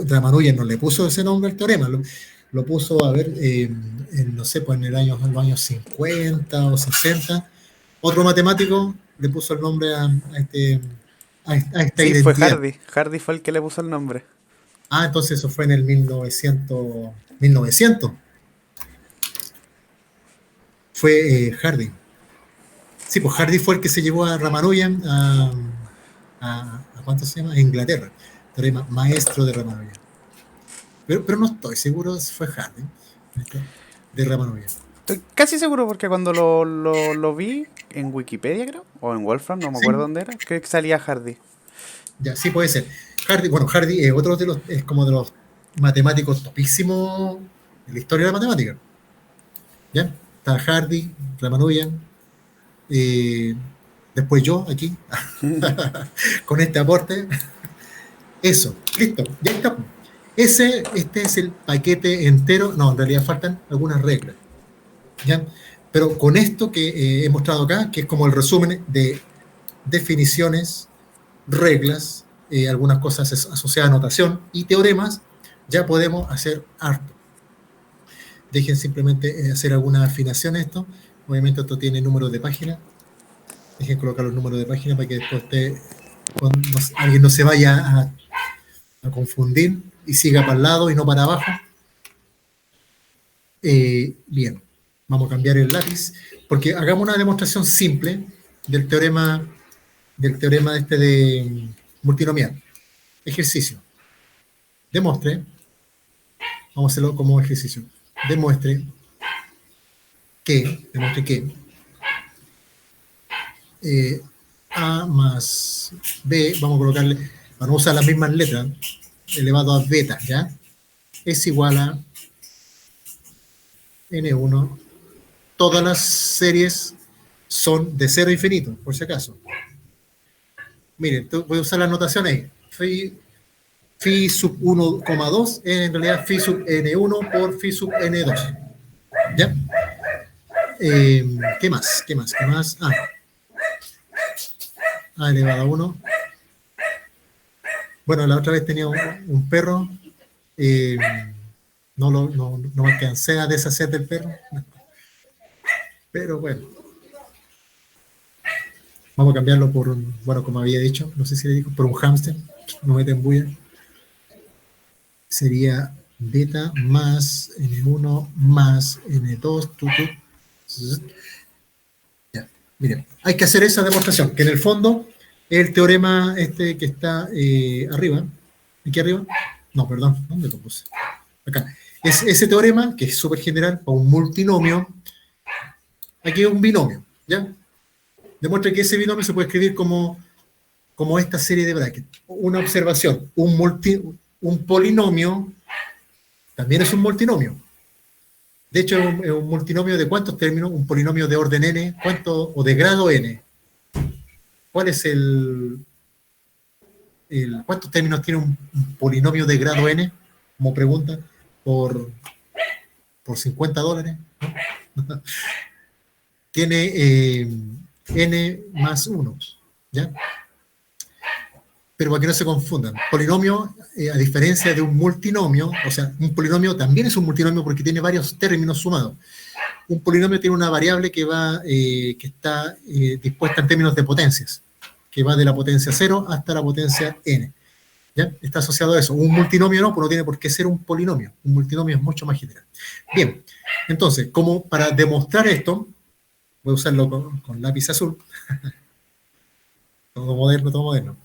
Ramanujan no le puso ese nombre al teorema, lo puso, a ver, no sé, pues en los años 50 o 60. Otro matemático le puso el nombre a esta sí, identidad. fue Hardy. Hardy fue el que le puso el nombre. Entonces eso fue en el 1900. Fue Hardy. Sí, pues Hardy fue el que se llevó a Ramanujan a ¿cuánto se llama? A Inglaterra. Teorema maestro de Ramanujan. Pero no estoy seguro si fue Hardy de Ramanujan. Estoy casi seguro porque cuando lo vi en Wikipedia, creo, o en Wolfram, no me acuerdo dónde era, creo que salía Hardy. Ya, sí puede ser. Hardy es otro es como de los matemáticos topísimos en la historia de la matemática. ¿Ya? Está Hardy, Ramanujan, después yo aquí, con este aporte. Eso, listo, ya está. Este es el paquete entero. No, en realidad faltan algunas reglas, ¿ya? Pero con esto que he mostrado acá, que es como el resumen de definiciones, reglas, algunas cosas asociadas a notación y teoremas, ya podemos hacer harto. Dejen simplemente hacer alguna afinación a esto. Obviamente esto tiene números de página. Dejen colocar los números de página para que después alguien no se vaya a confundir y siga para el lado y no para abajo. Bien, vamos a cambiar el lápiz, porque hagamos una demostración simple del teorema de multinomial. Ejercicio. Demuestre, vamos a hacerlo como ejercicio. Demuestre que A más B, vamos a colocarle, vamos a usar las mismas letras, elevado a beta, ¿ya? Es igual a N1. Todas las series son de 0 a infinito, por si acaso. Miren, voy a usar la notación ahí. Phi sub 1,2 es en realidad phi sub N1 por phi sub N2. ¿Ya? ¿Qué más? A elevado a 1. Bueno, la otra vez tenía un perro. No me alcancé a deshacer del perro. Pero bueno. Vamos a cambiarlo por bueno, como había dicho, no sé si le digo, por un hámster. No me bulla. Sería beta más N1 más N2. Ya, miren, hay que hacer esa demostración, que en el fondo el teorema este que está arriba, aquí arriba, no, perdón, ¿dónde lo puse? Acá. Es ese teorema, que es súper general, para un multinomio. Aquí es un binomio, ¿ya? Demuestra que ese binomio se puede escribir como esta serie de brackets. Una observación, un polinomio también es un multinomio. De hecho, es un multinomio de ¿cuántos términos? Un polinomio de orden n, ¿cuánto? O de grado n. ¿Cuál es ¿cuántos términos tiene un polinomio de grado n? Como pregunta, por $50, ¿no? Tiene n más 1, ¿ya? Pero para que no se confundan, polinomio, a diferencia de un multinomio, o sea, un polinomio también es un multinomio porque tiene varios términos sumados. Un polinomio tiene una variable que está dispuesta en términos de potencias, que va de la potencia 0 hasta la potencia n. ¿Ya? Está asociado a eso. Un multinomio no, pues no tiene por qué ser un polinomio. Un multinomio es mucho más general. Bien, entonces, como para demostrar esto, voy a usarlo con lápiz azul. Todo moderno.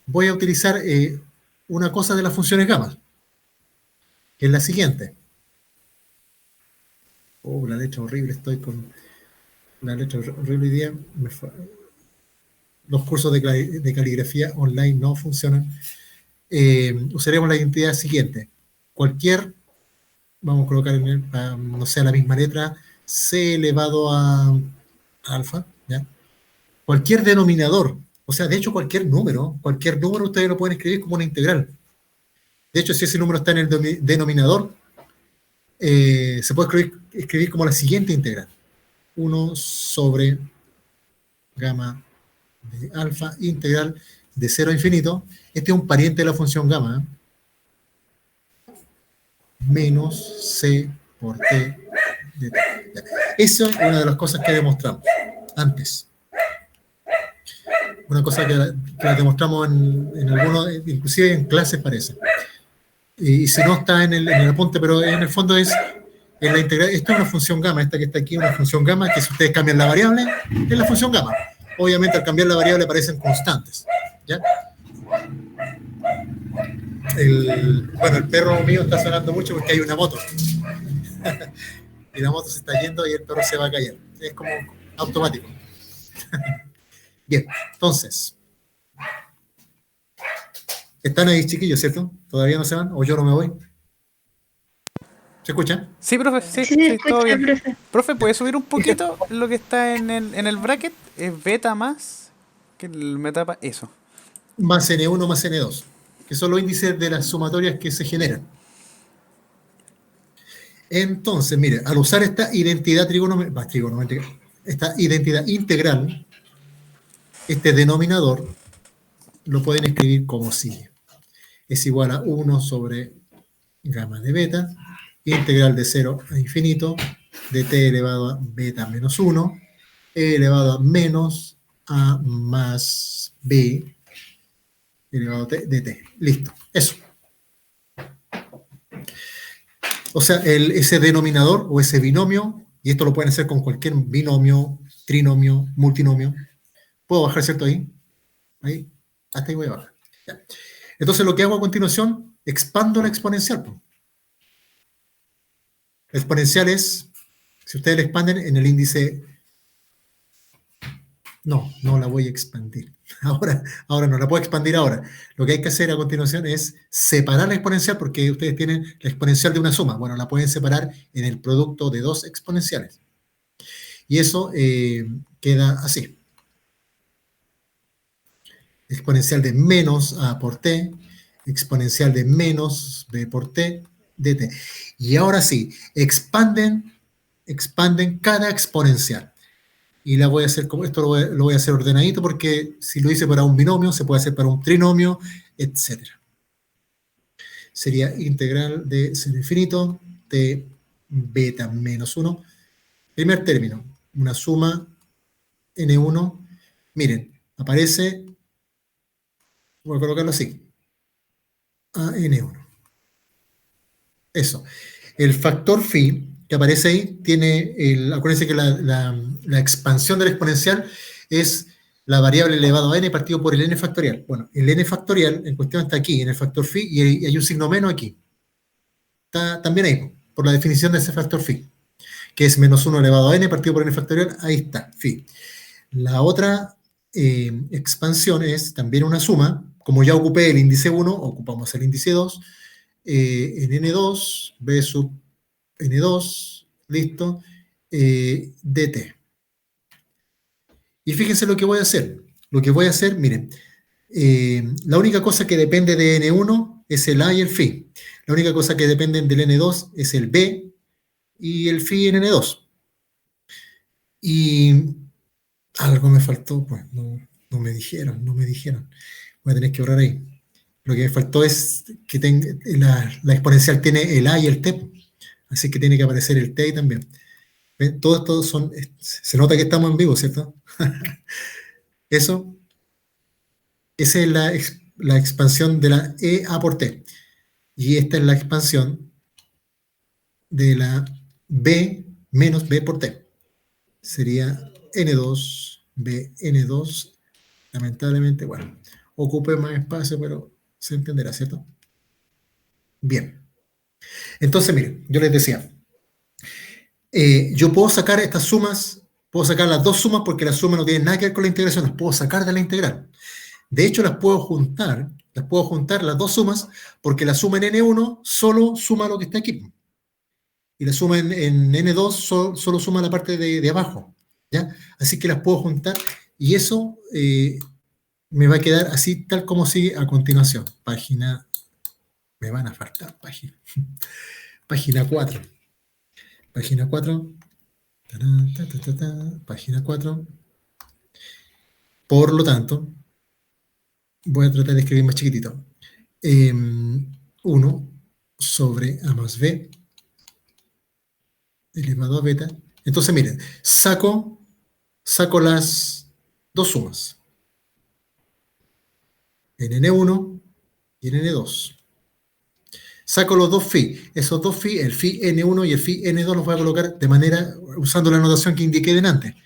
Voy a utilizar una cosa de las funciones gamma, que es la siguiente. La letra horrible, estoy con una letra horrible hoy día. Los cursos de caligrafía online no funcionan. Usaremos la identidad siguiente. Cualquier, vamos a colocar no sé, la misma letra, c elevado a alfa, ¿ya? Cualquier denominador, o sea, de hecho cualquier número ustedes lo pueden escribir como una integral. De hecho, si ese número está en el denominador, se puede escribir como la siguiente integral. 1 sobre gamma de alfa, integral de 0 a infinito. Este es un pariente de la función gamma. Menos c por t de t. Eso es una de las cosas que demostramos antes. Una cosa que la demostramos en algunos, inclusive en clases parece. Y si no está en el apunte, pero en el fondo es en la integral. Esta es una función gamma, esta que está aquí, una función gamma, que si ustedes cambian la variable, es la función gamma. Obviamente al cambiar la variable aparecen constantes, ¿ya? Bueno, el perro mío está sonando mucho porque hay una moto. Y la moto se está yendo y el perro se va a caer. Es como automático. Bien, entonces. Están ahí, chiquillos, ¿cierto? ¿Todavía no se van? ¿O yo no me voy? ¿Se escucha? Sí, profe, sí, Sí, se sí, todo escucha, bien. profe. Profe, ¿puede subir un poquito lo que está en el bracket? Es beta más que el metapa, eso. Más N1 más N2, que son los índices de las sumatorias que se generan. Entonces, mire, al usar esta identidad trigonométrica, esta identidad integral, este denominador lo pueden escribir como sigue. Es igual a 1 sobre gamma de beta, integral de 0 a infinito, de t elevado a beta menos 1, e elevado a menos a más b elevado a t de t. Listo, eso. O sea, ese denominador o ese binomio, y esto lo pueden hacer con cualquier binomio, trinomio, multinomio. ¿Puedo bajar, cierto? Ahí, hasta ahí voy a bajar. Ya. Entonces lo que hago a continuación, expando la exponencial. La exponencial es, si ustedes la expanden en el índice, no la voy a expandir. Ahora no la puedo expandir ahora. Lo que hay que hacer a continuación es separar la exponencial porque ustedes tienen la exponencial de una suma. Bueno, la pueden separar en el producto de dos exponenciales. Y eso queda así. Exponencial de menos a por t, exponencial de menos b por t, dt. Y ahora sí, expanden cada exponencial. Y la voy a hacer como esto, lo voy a hacer ordenadito porque si lo hice para un binomio, se puede hacer para un trinomio, etc. Sería integral de 0 infinito de beta menos 1. Primer término, una suma n1. Miren, aparece, voy a colocarlo así, a n1. Eso. El factor phi que aparece ahí tiene, acuérdense que la expansión de la exponencial es la variable elevado a n partido por el n factorial. Bueno, el n factorial en cuestión está aquí, en el factor phi, y hay un signo menos aquí. Está también ahí, por la definición de ese factor phi, que es menos 1 elevado a n partido por n factorial, ahí está, phi. La otra expansión es también una suma, como ya ocupé el índice 1, ocupamos el índice 2, en n2, b sub n2, listo, dt. Y fíjense lo que voy a hacer. Lo que voy a hacer, miren, la única cosa que depende de n1 es el a y el phi. La única cosa que dependen del n2 es el b y el phi en n2. Y algo me faltó, pues no me dijeron. Voy a tener que ahorrar ahí. Lo que me faltó es que la exponencial tiene el a y el t, así que tiene que aparecer el t también. ¿Ven? Todo esto se nota que estamos en vivo, ¿cierto? Eso, esa es la expansión de la e a por t. Y esta es la expansión de la b menos b por t. Sería n2, b, n2. Lamentablemente, bueno, ocupe más espacio, pero se entenderá, ¿cierto? Bien. Entonces, miren, yo les decía, yo puedo sacar estas sumas, puedo sacar las dos sumas porque la suma no tiene nada que ver con la integración, las puedo sacar de la integral. De hecho, las puedo juntar las dos sumas porque la suma en n1 solo suma lo que está aquí. Y la suma en n2 solo suma la parte de abajo. ¿Ya? Así que las puedo juntar y eso me va a quedar así tal como sigue a continuación. Me van a faltar páginas. Página 4. Página 4. Página 4. Por lo tanto, voy a tratar de escribir más chiquitito. 1 sobre a más b elevado a beta. Entonces, miren, saco las dos sumas. En n1 y en n2. Saco los dos phi. Esos dos phi, el phi n1 y el phi n2 los voy a colocar de manera, usando la notación que indiqué delante.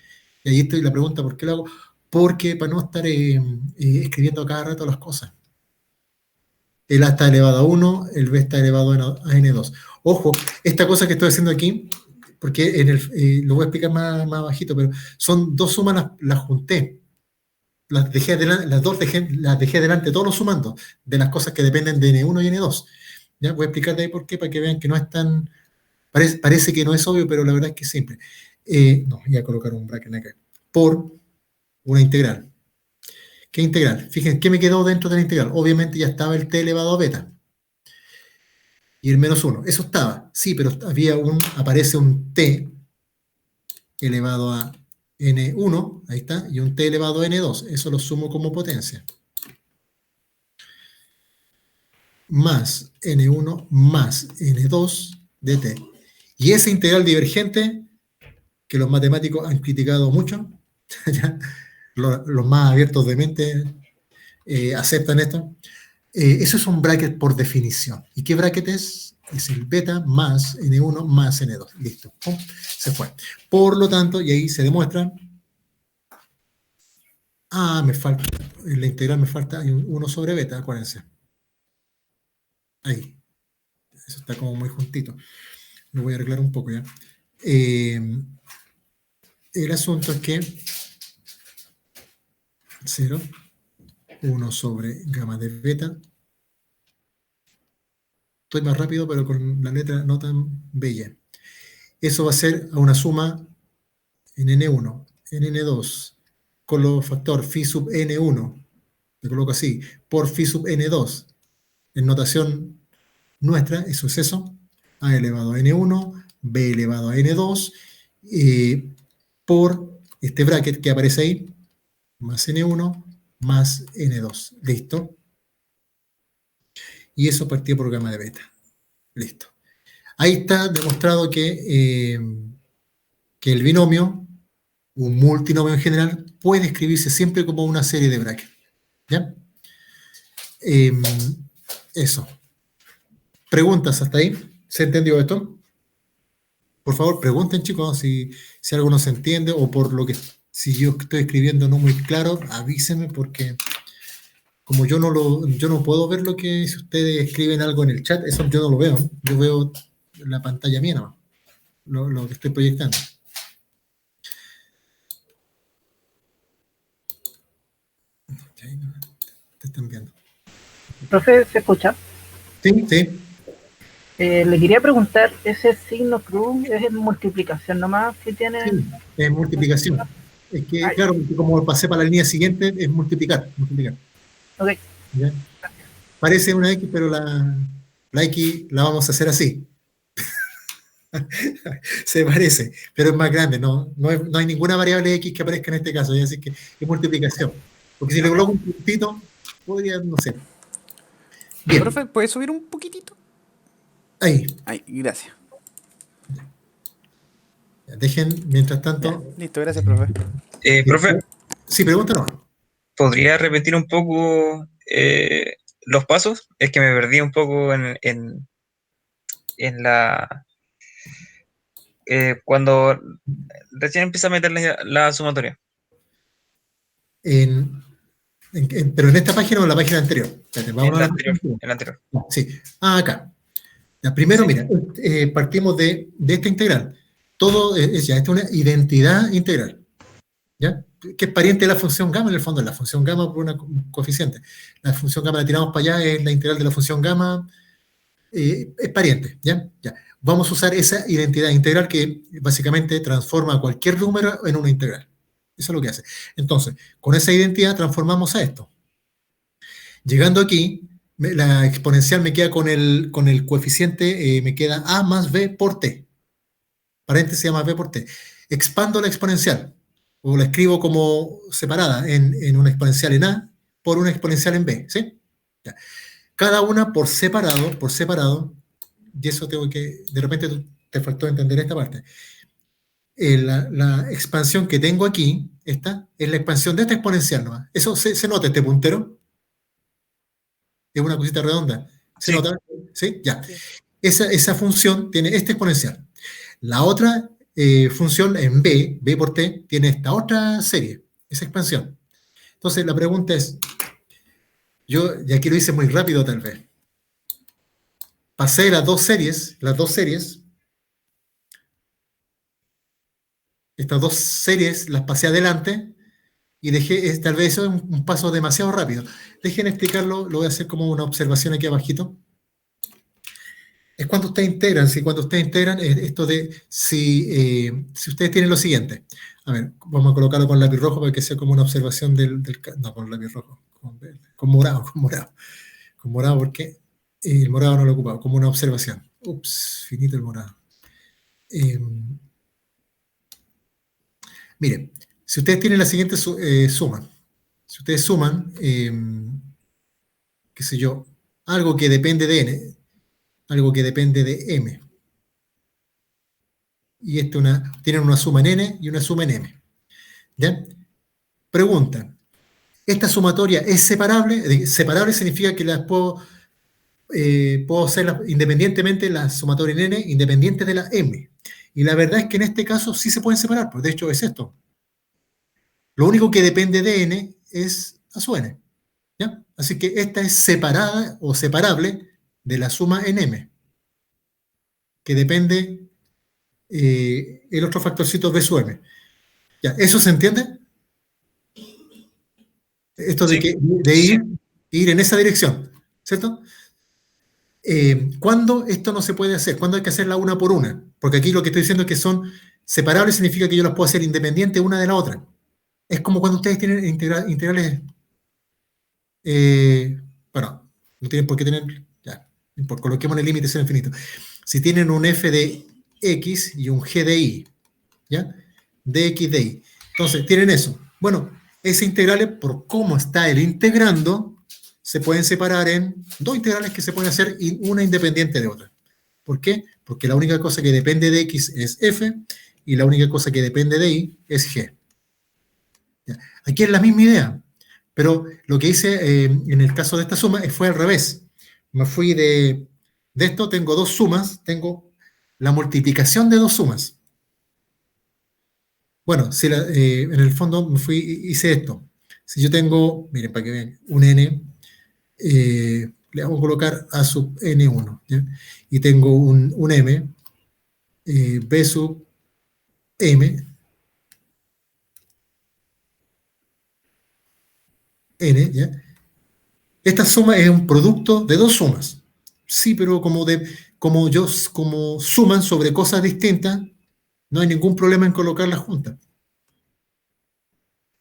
Y ahí estoy la pregunta, ¿por qué lo hago? Porque para no estar escribiendo a cada rato las cosas. El a está elevado a 1, el b está elevado a n2. Ojo, esta cosa que estoy haciendo aquí, porque lo voy a explicar más bajito, pero son dos sumas, las junté. Las dejé adelante, las dejé adelante todos los sumandos de las cosas que dependen de n1 y n2. ¿Ya? Voy a explicar de ahí por qué, para que vean que no es tan Parece que no es obvio, pero la verdad es que es simple. No, voy a colocar un bracket acá. Por una integral. ¿Qué integral? Fíjense, ¿qué me quedó dentro de la integral? Obviamente ya estaba el t elevado a beta. Y el menos 1. Eso estaba. Sí, pero aparece un t elevado a n1, ahí está, y un t elevado a n2. Eso lo sumo como potencia. Más n1 más n2 de t. Y esa integral divergente, que los matemáticos han criticado mucho, los más abiertos de mente aceptan esto. Eso es un bracket por definición. ¿Y qué bracket es? Es el beta más n1 más n2. Listo. ¡Pum! Se fue. Por lo tanto, y ahí se demuestra. Me falta. En la integral me falta 1 sobre beta, acuérdense. Ahí. Eso está como muy juntito. Lo voy a arreglar un poco ya. El asunto es que 0, 1 sobre gamma de beta. Estoy más rápido, pero con la letra no tan bella. Eso va a ser a una suma en n1, en n2, con los factor phi sub n1, me coloco así, por phi sub n2. En notación nuestra, eso es eso, a elevado a n1, b elevado a n2, por este bracket que aparece ahí, más n1, más n2. ¿Listo? Y eso partió por gamma de beta. Listo. Ahí está demostrado que el binomio, un multinomio en general, puede escribirse siempre como una serie de brackets. ¿Ya? Eso. ¿Preguntas hasta ahí? ¿Se entendió esto? Por favor, pregunten, chicos, si algo no se entiende o por lo que, si yo estoy escribiendo no muy claro, avísenme porque como yo no puedo ver lo que, si ustedes escriben algo en el chat, eso yo no lo veo. Yo veo la pantalla mía nomás, lo que estoy proyectando. Okay, te están viendo. Profe, ¿se escucha? Sí, sí. Le quería preguntar, ¿ese signo cruz es en multiplicación nomás que tiene? Sí, es multiplicación. Es que, claro, como pasé para la línea siguiente, es multiplicar. Ok. ¿Ya? Parece una X, pero la X la vamos a hacer así. Se parece, pero es más grande. No hay ninguna variable X que aparezca en este caso, ¿ya? Así que es multiplicación. Porque si le coloco un puntito, podría, no sé. Bien. Profe, ¿puedes subir un poquitito? Ahí, gracias. Dejen, mientras tanto. Ya, listo, gracias, profe. Profe. Sí, pregúntanos. ¿Podría repetir un poco los pasos? Es que me perdí un poco en la... cuando recién empieza a meter la sumatoria. Pero en esta página o en la página anterior. Espérate, vamos en la anterior. Sí. Acá. Ya, primero, sí. Mira, partimos de esta integral. Todo esta es una identidad integral. ¿Ya? Que es pariente de la función gamma, en el fondo es la función gamma por un coeficiente. La función gamma la tiramos para allá, es la integral de la función gamma, es pariente. ¿Ya? Vamos a usar esa identidad integral que básicamente transforma cualquier número en una integral. Eso es lo que hace. Entonces, con esa identidad transformamos a esto. Llegando aquí, la exponencial me queda con el coeficiente, me queda a más b por t. Paréntesis a más b por t. Expando la exponencial, o la escribo como separada en una exponencial en a por una exponencial en b. ¿Sí? Ya. Cada una por separado, y eso tengo que, de repente te faltó entender esta parte. La expansión que tengo aquí, esta, es la expansión de esta exponencial nomás. Eso se nota, este puntero. Es una cosita redonda. ¿Se nota? ¿Sí? Ya. Sí. Esa función tiene esta exponencial. La otra función en b por t, tiene esta otra serie, esa expansión. Entonces la pregunta es, y aquí lo hice muy rápido tal vez. Pasé las dos series, estas dos series las pasé adelante y dejé, tal vez eso es un paso demasiado rápido. Dejen explicarlo, lo voy a hacer como una observación aquí abajito. es cuando ustedes integran. Si cuando ustedes integran, es esto de si ustedes tienen lo siguiente. A ver, vamos a colocarlo con lápiz rojo para que sea como una observación no, con lápiz rojo, con morado, con morado, porque el morado no lo he ocupado, como una observación. Ups, finito el morado. Miren, si ustedes tienen la siguiente suma, si ustedes suman, qué sé yo, algo que depende de n, algo que depende de m, y tienen una suma en n y una suma en m. ¿Ya? Pregunta, ¿esta sumatoria es separable? Separable significa que las puedo hacerlas independientemente, la sumatoria en n, independiente de la m. Y la verdad es que en este caso sí se pueden separar, pues de hecho es esto. Lo único que depende de n es a su n. ¿Ya? Así que esta es separada o separable de la suma en m, que depende el otro factorcito b sub m. ¿Ya? ¿Eso se entiende? Esto de, Sí, de ir en esa dirección, ¿cierto? ¿Cuándo esto no se puede hacer? ¿Cuándo hay que hacerla una por una? Porque aquí lo que estoy diciendo es que son separables, significa que yo las puedo hacer independientes una de la otra. Es como cuando ustedes tienen integrales, bueno, no tienen por qué tener, ya, coloquemos el límite cero infinito. Si tienen un f de x y un g de y, ¿ya? Dx de y. Entonces, tienen eso. Bueno, ese integral, por cómo está el integrando, se pueden separar en dos integrales que se pueden hacer una independiente de otra. ¿Por qué? Porque la única cosa que depende de x es f y la única cosa que depende de y es g. ¿Ya? Aquí es la misma idea, pero lo que hice en el caso de esta suma fue al revés. Me fui de esto, tengo dos sumas, tengo la multiplicación de dos sumas. Bueno, si en el fondo hice esto. Si yo tengo, miren, para que vean, un n, le vamos a colocar a sub n1, ¿ya? Y tengo un m, b sub m, n, ¿ya? Esta suma es un producto de dos sumas. Sí, pero como suman sobre cosas distintas, no hay ningún problema en colocarlas juntas.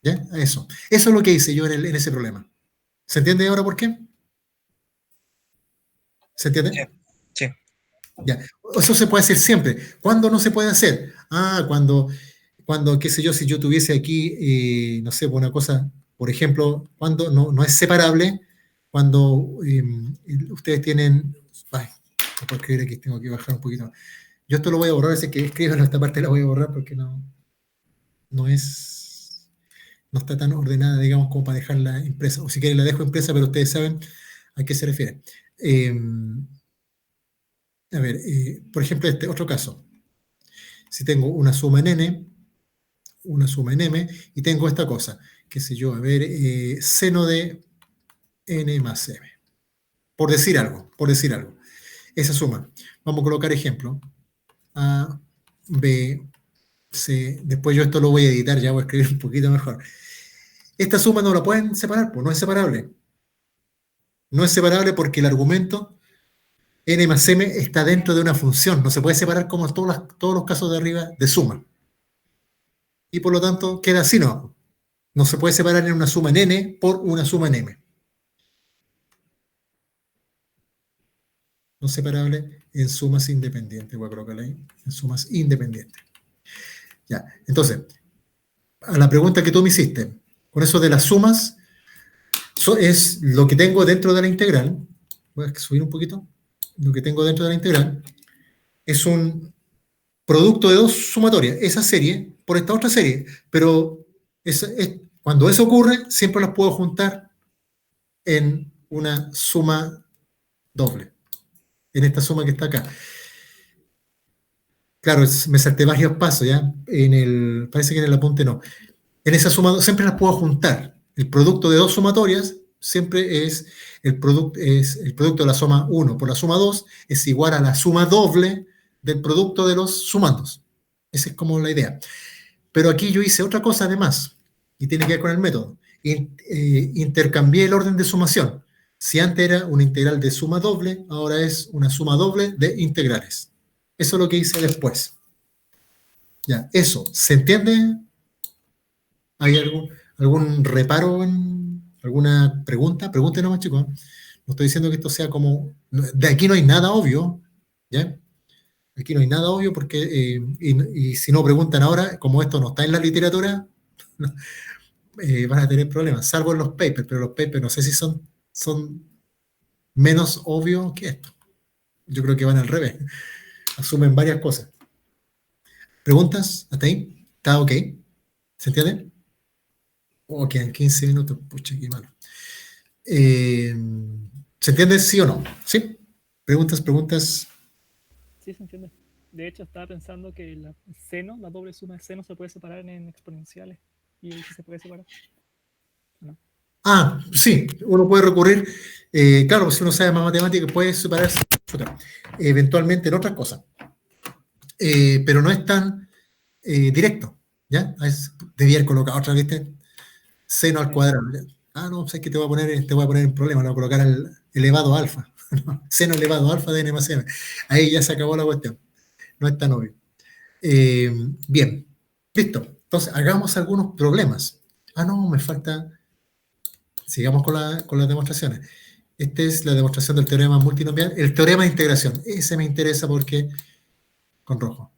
¿Ya? Eso es lo que hice yo en ese problema. ¿Se entiende ahora por qué? ¿Se entiende? sí. Ya. Eso se puede hacer siempre. ¿Cuándo no se puede hacer? Cuando, qué sé yo, si yo tuviese aquí, no sé, una cosa, por ejemplo, cuando no es separable, cuando ustedes tienen... Ay, no puedo escribir aquí, tengo que bajar un poquito. Yo esto lo voy a borrar, así que escriban esta parte, la voy a borrar porque no está tan ordenada, digamos, como para dejarla impresa. O si quieren la dejo impresa, pero ustedes saben a qué se refiere. A ver, por ejemplo, este otro caso. Si tengo una suma en n, una suma en m, y tengo esta cosa, qué sé yo, a ver, seno de n más m. Por decir algo. Esa suma. Vamos a colocar ejemplo. A, b, c. Después yo esto lo voy a editar, ya voy a escribir un poquito mejor. Esta suma no la pueden separar, pues no es separable. No es separable porque el argumento n más m está dentro de una función. No se puede separar como todos los casos de arriba de suma. Y por lo tanto queda así, ¿no? No se puede separar en una suma en n por una suma en m. No separable en sumas independientes. Voy a colocarla ahí. En sumas independientes. Ya, entonces, a la pregunta que tú me hiciste, con eso de las sumas, es lo que tengo dentro de la integral. Voy a subir un poquito. Lo que tengo dentro de la integral es un producto de dos sumatorias, esa serie por esta otra serie, pero cuando eso ocurre, siempre las puedo juntar en una suma doble, en esta suma que está acá. Claro, me salté varios pasos, ¿ya? Parece que en el apunte no. En esa suma siempre las puedo juntar. El producto de dos sumatorias siempre es el producto de la suma 1 por la suma 2 es igual a la suma doble del producto de los sumandos. Esa es como la idea. Pero aquí yo hice otra cosa además, y tiene que ver con el método. Intercambié el orden de sumación. Si antes era una integral de suma doble, ahora es una suma doble de integrales. Eso es lo que hice después. Ya, eso, ¿se entiende? ¿Hay algún reparo en alguna pregunta? Pregunten nomás, chicos. No estoy diciendo que esto sea como... De aquí no hay nada obvio, ¿ya? Aquí no hay nada obvio porque, y si no preguntan ahora, como esto no está en la literatura, van a tener problemas, salvo en los papers, pero los papers no sé si son menos obvios que esto. Yo creo que van al revés. Asumen varias cosas. ¿Preguntas? ¿Hasta ahí? ¿Está ok? ¿Se entiende? Oh, quedan 15 minutos. Pucha, qué malo. ¿Se entiende sí o no? ¿Sí? ¿Preguntas? Sí, se entiende. De hecho, estaba pensando que el seno, la doble suma de seno, se puede separar en exponenciales. Y ahí sí se puede separar. ¿No? Ah, sí, uno puede recurrir, claro, pues si uno sabe más matemáticas, puede separarse eventualmente en otras cosas. Pero no es tan directo, ¿ya? Debía haber colocado otra vez seno al cuadrado. ¿Ya? Ah, no, sé que te voy a poner en problema, le voy a colocar el elevado a alfa. Seno elevado a alfa de n más m. Ahí ya se acabó la cuestión. No es tan obvio. Bien, listo. Entonces, hagamos algunos problemas. Ah, no, me falta... Sigamos con las demostraciones. Esta es la demostración del teorema multinomial. El teorema de integración. Ese me interesa porque... Con rojo.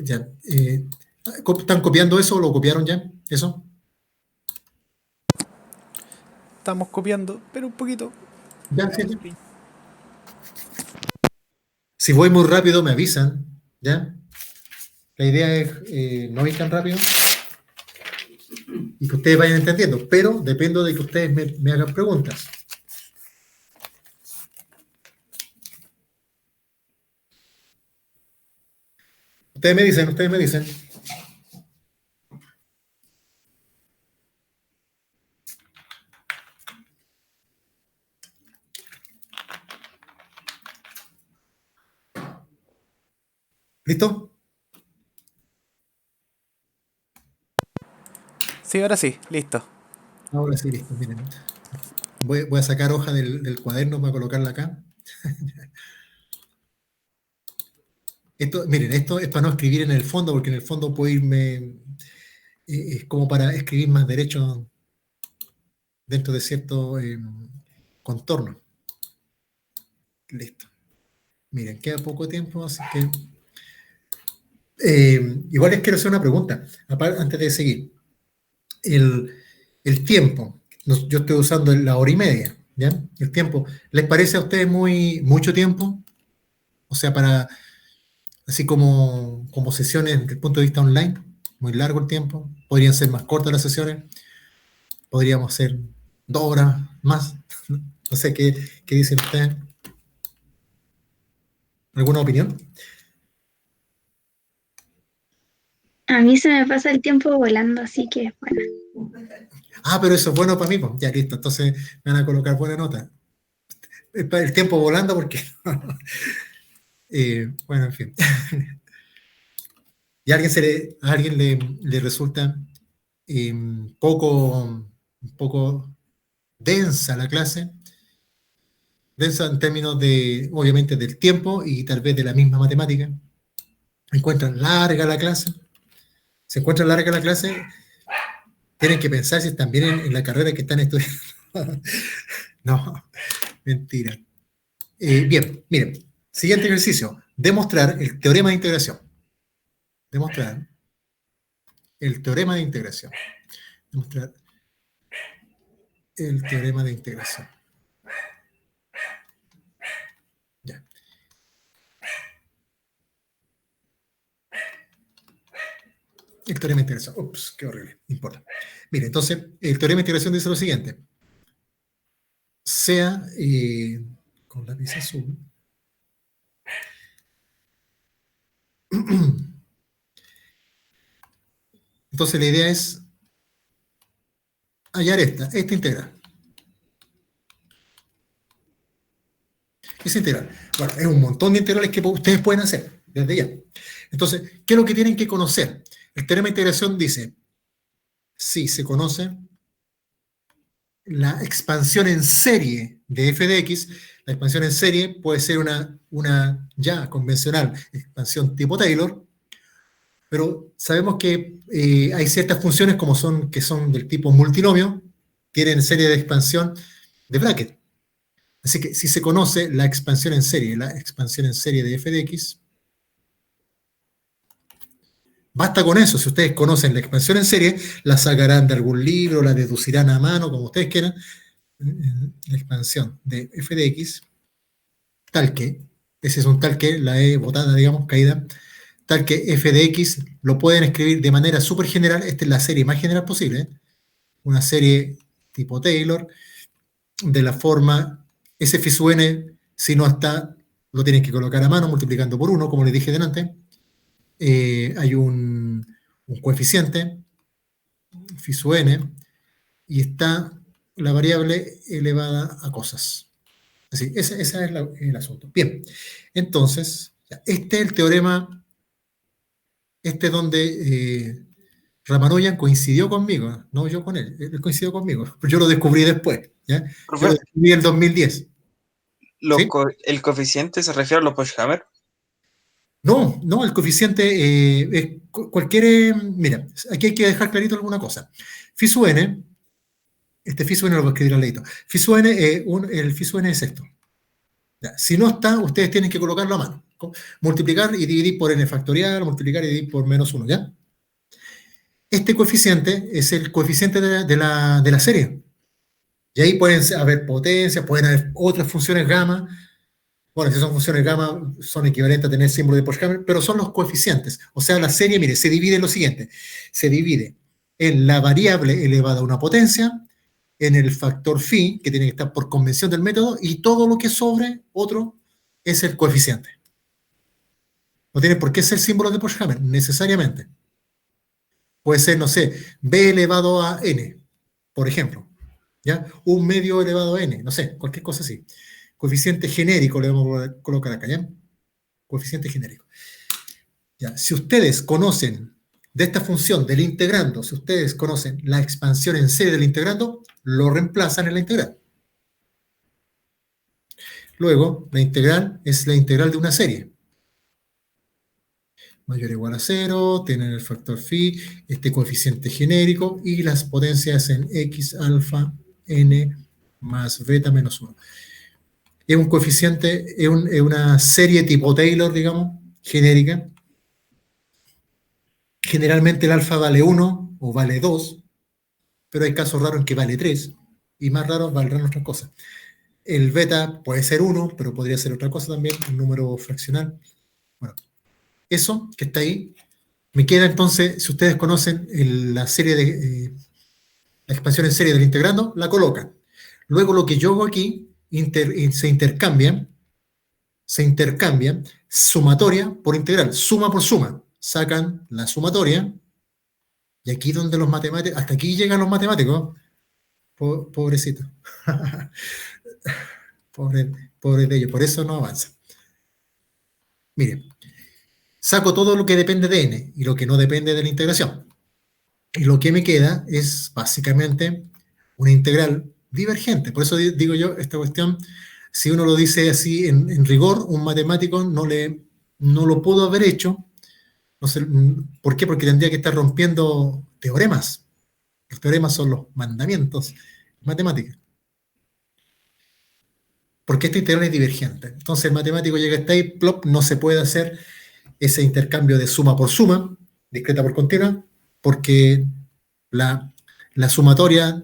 Ya, ¿están copiando eso o lo copiaron ya? ¿Eso? Estamos copiando, pero un poquito. Ya, sí, sí. Si voy muy rápido me avisan. ¿Ya? La idea es no ir tan rápido y que ustedes vayan entendiendo, pero dependo de que ustedes me hagan preguntas. Ustedes me dicen. ¿Listo? Sí, ahora sí, listo. Ahora sí, listo. Miren. Voy a sacar hoja del cuaderno para colocarla acá. Miren, esto es para no escribir en el fondo, porque en el fondo puedo irme, es como para escribir más derecho dentro de cierto contorno. Listo. Miren, queda poco tiempo, así que... igual les quiero hacer una pregunta, antes de seguir. El tiempo, yo estoy usando la hora y media, ¿ya? El tiempo, ¿les parece a ustedes mucho tiempo? O sea, así como sesiones desde el punto de vista online, muy largo el tiempo, podrían ser más cortas las sesiones, podríamos hacer 2 horas más, no sé, ¿qué dicen ustedes? ¿Alguna opinión? A mí se me pasa el tiempo volando, así que bueno. Ah, pero eso es bueno para mí, pues. Ya listo, entonces me van a colocar buena nota. El tiempo volando porque... bueno, en fin. Y a alguien le resulta un poco densa la clase, densa en términos de, obviamente, del tiempo y tal vez de la misma matemática. Encuentran larga la clase. Se encuentra larga la clase, tienen que pensar si están bien en la carrera que están estudiando. No, mentira. Bien, miren, siguiente ejercicio. Demostrar el teorema de integración. Demostrar el teorema de integración. Demostrar el teorema de integración. Ya. El teorema de integración. Ups, qué horrible. No importa. Mire, entonces, el teorema de integración dice lo siguiente. Sea con lápiz azul. Entonces, la idea es hallar esta integral. Esa integral. Bueno, es un montón de integrales que ustedes pueden hacer desde ya. Entonces, ¿qué es lo que tienen que conocer? El teorema de integración dice, si se conoce la expansión en serie de f de x, la expansión en serie puede ser una ya convencional expansión tipo Taylor, pero sabemos que hay ciertas funciones que son del tipo multinomio, tienen serie de expansión de bracket. Así que si se conoce la expansión en serie de f de x, basta con eso. Si ustedes conocen la expansión en serie, la sacarán de algún libro, la deducirán a mano, como ustedes quieran. La expansión de f de x, tal que, ese es un tal que, la e botada, digamos, caída, tal que f de x lo pueden escribir de manera súper general. Esta es la serie más general posible, ¿eh? Una serie tipo Taylor, de la forma, ese phi sub n, si no está, lo tienen que colocar a mano multiplicando por 1, como les dije delante. Hay un coeficiente, phi sub n, y está la variable elevada a cosas. Así, ese es el asunto. Bien, entonces, este es el teorema, este es donde Ramanujan coincidió conmigo, no yo con él, él coincidió conmigo. Yo lo descubrí después, ¿ya? Yo lo descubrí en el 2010. ¿Sí? ¿El coeficiente se refiere a los Pochhammer? No, no, el coeficiente es cualquier. Mira, aquí hay que dejar clarito alguna cosa. Phi sub n, este phi sub n lo voy a escribir al ladito. Phi sub n, el phi sub n es esto. Ya, si no está, ustedes tienen que colocarlo a mano. Multiplicar y dividir por n factorial, multiplicar y dividir por menos 1, ¿ya? Este coeficiente es el coeficiente de la serie. Y ahí pueden haber potencias, pueden haber otras funciones gamma. Bueno, si son funciones gamma, son equivalentes a tener símbolo de Pochhammer, pero son los coeficientes. O sea, la serie, mire, se divide en lo siguiente. Se divide en la variable elevada a una potencia, en el factor phi, que tiene que estar por convención del método, y todo lo que sobre otro es el coeficiente. No tiene por qué ser símbolo de Pochhammer, necesariamente. Puede ser, no sé, b elevado a n, por ejemplo. ¿Ya? Un medio elevado a n, no sé, cualquier cosa así. Coeficiente genérico le vamos a colocar acá, ¿ya? Coeficiente genérico. Ya, si ustedes conocen de esta función del integrando, si ustedes conocen la expansión en serie del integrando, lo reemplazan en la integral. Luego, la integral es la integral de una serie. Mayor o igual a 0, tienen el factor phi, este coeficiente genérico, y las potencias en x, alfa, n, más beta, menos 1. Es un coeficiente, es una serie tipo Taylor, digamos, genérica. Generalmente el alfa vale 1 o vale 2, pero hay casos raros en que vale 3, y más raros valdrán otras cosas. El beta puede ser 1, pero podría ser otra cosa también, un número fraccional. Bueno, eso que está ahí, me queda entonces, si ustedes conocen la serie de la expansión en serie del integrando, la colocan. Luego lo que yo hago aquí, se intercambian sumatoria por integral, suma por suma. Sacan la sumatoria, y aquí donde los matemáticos, hasta aquí llegan los matemáticos, pobrecito. Pobre de ellos, por eso no avanza. Miren, saco todo lo que depende de n y lo que no depende de la integración. Y lo que me queda es básicamente una integral divergente. Por eso digo yo, esta cuestión, si uno lo dice así en rigor, un matemático no lo pudo haber hecho. No sé, ¿por qué? Porque tendría que estar rompiendo teoremas. Los teoremas son los mandamientos matemáticos. Porque esta integral es divergente. Entonces el matemático llega hasta ahí, plop, no se puede hacer ese intercambio de suma por suma, discreta por continua, porque la sumatoria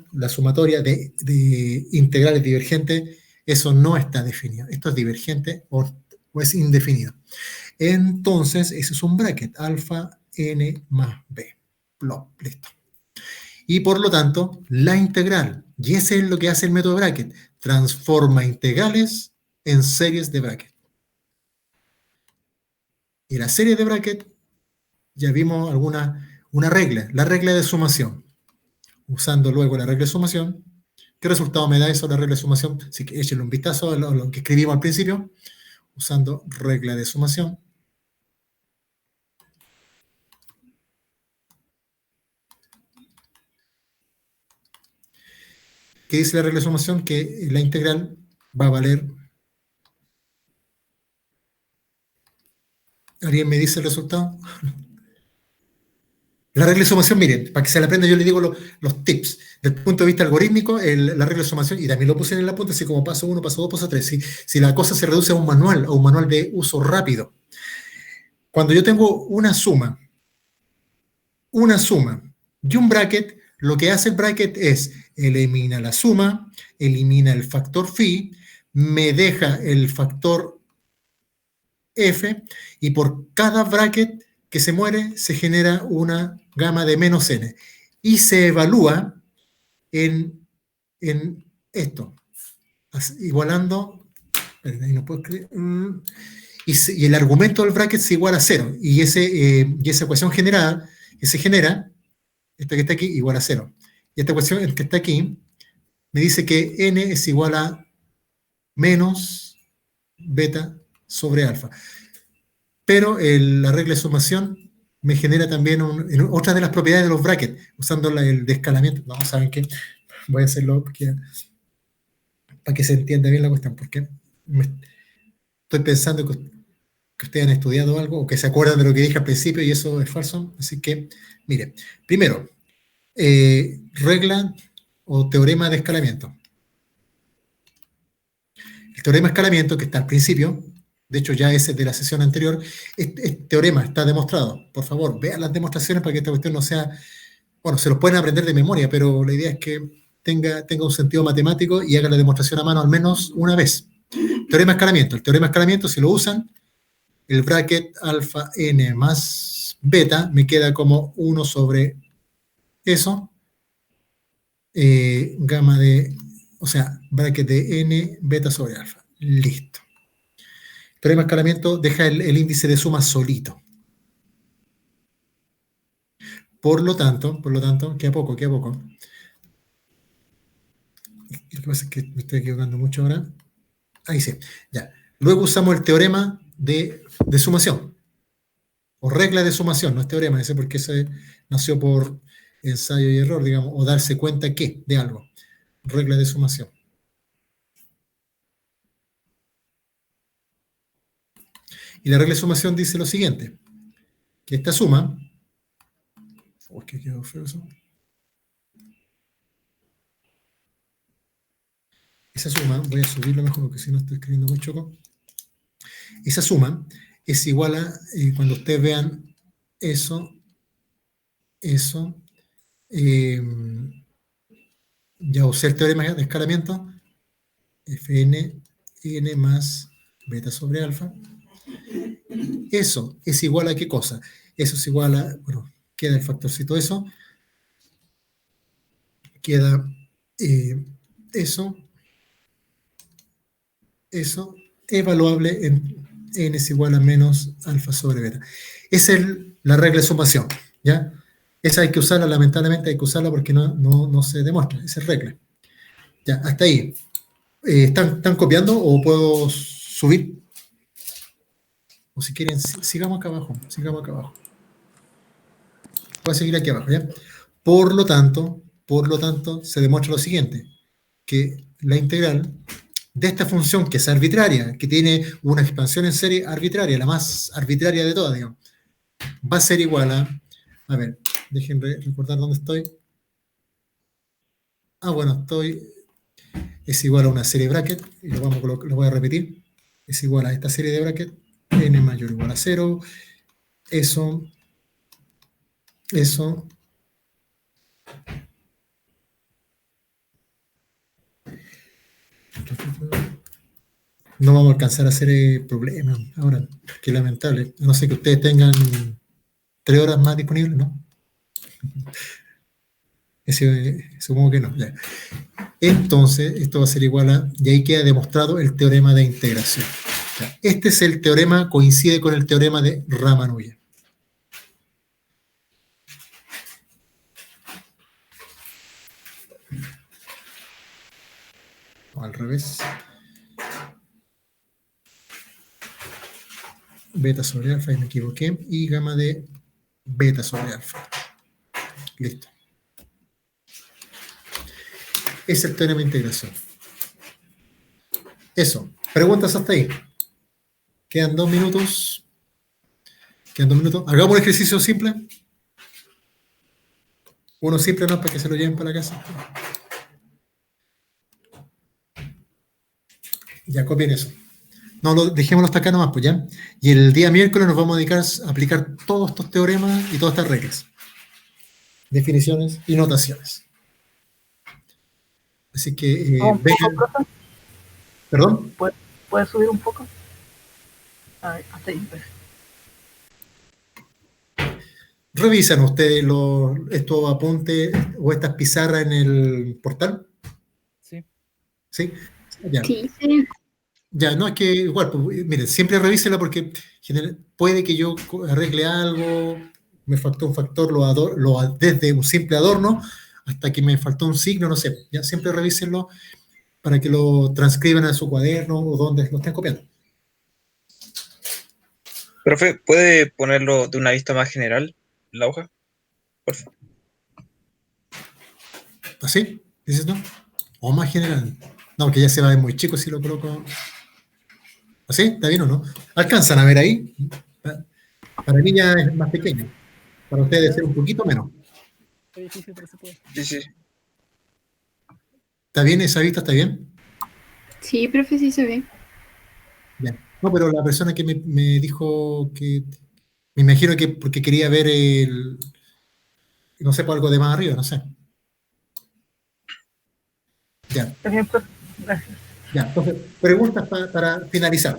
de integrales divergentes, eso no está definido. Esto es divergente o es indefinido. Entonces, ese es un bracket, alfa n más b. Plop, listo. Y por lo tanto, la integral, y ese es lo que hace el método bracket, transforma integrales en series de bracket. Y la serie de bracket, ya vimos una regla, la regla de sumación. Usando luego la regla de sumación, ¿qué resultado me da eso, la regla de sumación? Así que échenle un vistazo a lo que escribimos al principio, usando regla de sumación. ¿Qué dice la regla de sumación? Que la integral va a valer. ¿Alguien me dice el resultado? La regla de sumación, miren, para que se la aprenda, yo le digo los tips. Desde el punto de vista algorítmico, la regla de sumación, y también lo puse en la punta, así como paso 1, paso 2, paso 3. Si la cosa se reduce a un manual de uso rápido. Cuando yo tengo una suma y un bracket, lo que hace el bracket es elimina la suma, elimina el factor phi, me deja el factor f, y por cada bracket que se muere se genera una gama de menos n. Y se evalúa en esto, igualando, ahí no puedo escribir, y el argumento del bracket se iguala a 0, y esa ecuación generada, que se genera, esta que está aquí, igual a 0. Y esta ecuación que está aquí, me dice que n es igual a menos beta sobre alfa. Pero la regla de sumación me genera también otra de las propiedades de los brackets, usando el descalamiento. No, ¿saben qué? Voy a hacerlo para que se entienda bien la cuestión, porque estoy pensando que ustedes han estudiado algo o que se acuerdan de lo que dije al principio y eso es falso. Así que, mire, primero, regla o teorema de escalamiento. El teorema de escalamiento que está al principio, de hecho ya ese de la sesión anterior, este teorema está demostrado. Por favor, vean las demostraciones para que esta cuestión no sea, bueno, se los pueden aprender de memoria, pero la idea es que tenga un sentido matemático y hagan la demostración a mano al menos una vez. Teorema de escalamiento. El teorema de escalamiento, si lo usan, el bracket alfa n más beta me queda como 1 sobre eso, gamma de, o sea, bracket de n beta sobre alfa. Listo. El teorema de escalamiento deja el índice de suma solito. Por lo tanto, queda poco. Lo que pasa es que me estoy equivocando mucho ahora. Ahí sí, ya. Luego usamos el teorema de sumación, o regla de sumación, no es teorema, ese porque ese nació por ensayo y error, digamos, o darse cuenta de algo. Regla de sumación. Y la regla de sumación dice lo siguiente, que esta suma, que quedó feo eso. Esa suma, voy a subirlo mejor porque si no estoy escribiendo muy choco. Esa suma es igual a, cuando ustedes vean eso, ya usé el teorema de escalamiento, Fn, n más beta sobre alfa. Eso es igual a ¿qué cosa? Eso es igual a, bueno, queda el factorcito eso, queda eso, evaluable en n es igual a menos alfa sobre beta. Esa es la regla de sumación, ¿ya? Esa hay que usarla, lamentablemente hay que usarla porque no se demuestra, esa es regla. Ya, hasta ahí. ¿Están copiando o puedo subir? O si quieren, sigamos acá abajo. Voy a seguir aquí abajo, ¿ya? Por lo tanto, se demuestra lo siguiente, que la integral de esta función que es arbitraria, que tiene una expansión en serie arbitraria, la más arbitraria de todas, digamos, va a ser igual a ver, déjenme recordar dónde estoy. Bueno, es igual a una serie de bracket, y lo voy a repetir, es igual a esta serie de bracket, n mayor o igual a 0, eso, no vamos a alcanzar a hacer problemas ahora, qué lamentable, a no ser que ustedes tengan 3 horas más disponibles, ¿no? Supongo que no. Ya. Entonces, esto va a ser igual a, y ahí queda demostrado el teorema de integración. Ya. Este es el teorema, coincide con el teorema de Ramanujan. O al revés. Beta sobre alfa, y me equivoqué, y gamma de beta sobre alfa. Listo. Es el teorema de integración. Eso. Preguntas hasta ahí. Quedan 2 minutos. Hagamos un ejercicio simple. Uno simple, ¿no? Para que se lo lleven para la casa. Ya, copien eso. No, dejémoslo hasta acá nomás, pues ya. Y el día miércoles nos vamos a dedicar a aplicar todos estos teoremas y todas estas reglas. Definiciones y notaciones. Así que, ¿Un poco, vengan. profe? ¿Perdón? ¿Puedes subir un poco? A ver, hasta ahí, pues. ¿Revisan ustedes estos apuntes o estas pizarras en el portal? Sí. ¿Sí? Ya. Sí. Ya, no, es que igual, pues, miren, siempre revísela porque puede que yo arregle algo, me faltó un factor, desde un simple adorno hasta que me faltó un signo, no sé. Ya siempre revísenlo para que lo transcriban a su cuaderno o donde lo estén copiando. Profe, ¿puede ponerlo de una vista más general, la hoja? Por favor. ¿Así? ¿Dices no? O más general. No, porque ya se va a ver muy chico si lo coloco. ¿Así? ¿Está bien o no? ¿Alcanzan a ver ahí? Para mí ya es más pequeño. Para ustedes debe ser un poquito menos. Es difícil, pero se puede. Sí, sí. ¿Está bien esa vista? ¿Está bien? Sí, profe, sí se ve. Bien. No, pero la persona que me dijo que, me imagino que porque quería ver no sé, por algo de más arriba, no sé. Ya, Está bien, profe. Gracias. ya. Entonces, preguntas para finalizar.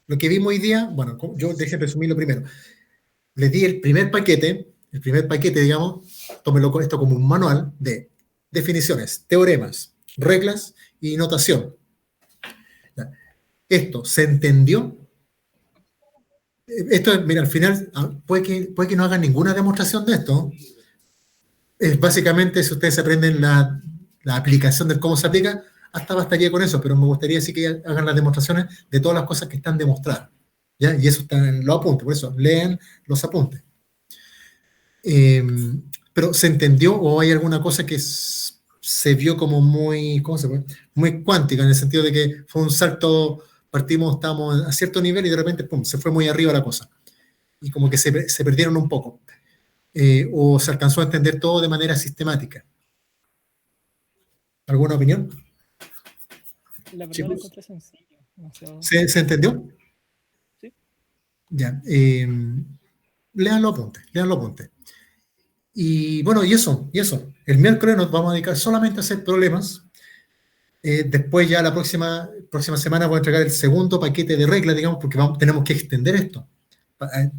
Lo que vimos hoy día, bueno, yo dejé resumir lo primero. Les di el primer paquete, digamos, tómenlo esto como un manual de definiciones, teoremas, reglas y notación. Ya. ¿Esto se entendió? Esto, mira, al final puede que no hagan ninguna demostración de esto. Es básicamente, si ustedes aprenden la aplicación de cómo se aplica, hasta bastaría con eso, pero me gustaría sí que hagan las demostraciones de todas las cosas que están demostradas. ¿Ya? Y eso está en los apuntes, por eso lean los apuntes. Pero ¿se entendió o hay alguna cosa que se vio como muy, ¿cómo se puede? Muy cuántica, en el sentido de que fue un salto, estábamos a cierto nivel y de repente, pum, se fue muy arriba la cosa. Y como que se perdieron un poco. O se alcanzó a entender todo de manera sistemática. ¿Alguna opinión? La verdad Chicos. lo encontré sencillo. Demasiado. ¿Se entendió? Sí. Ya. Lean los apuntes. Y bueno, y eso. El miércoles nos vamos a dedicar solamente a hacer problemas. Después ya la próxima semana voy a entregar el segundo paquete de reglas, digamos, porque tenemos que extender esto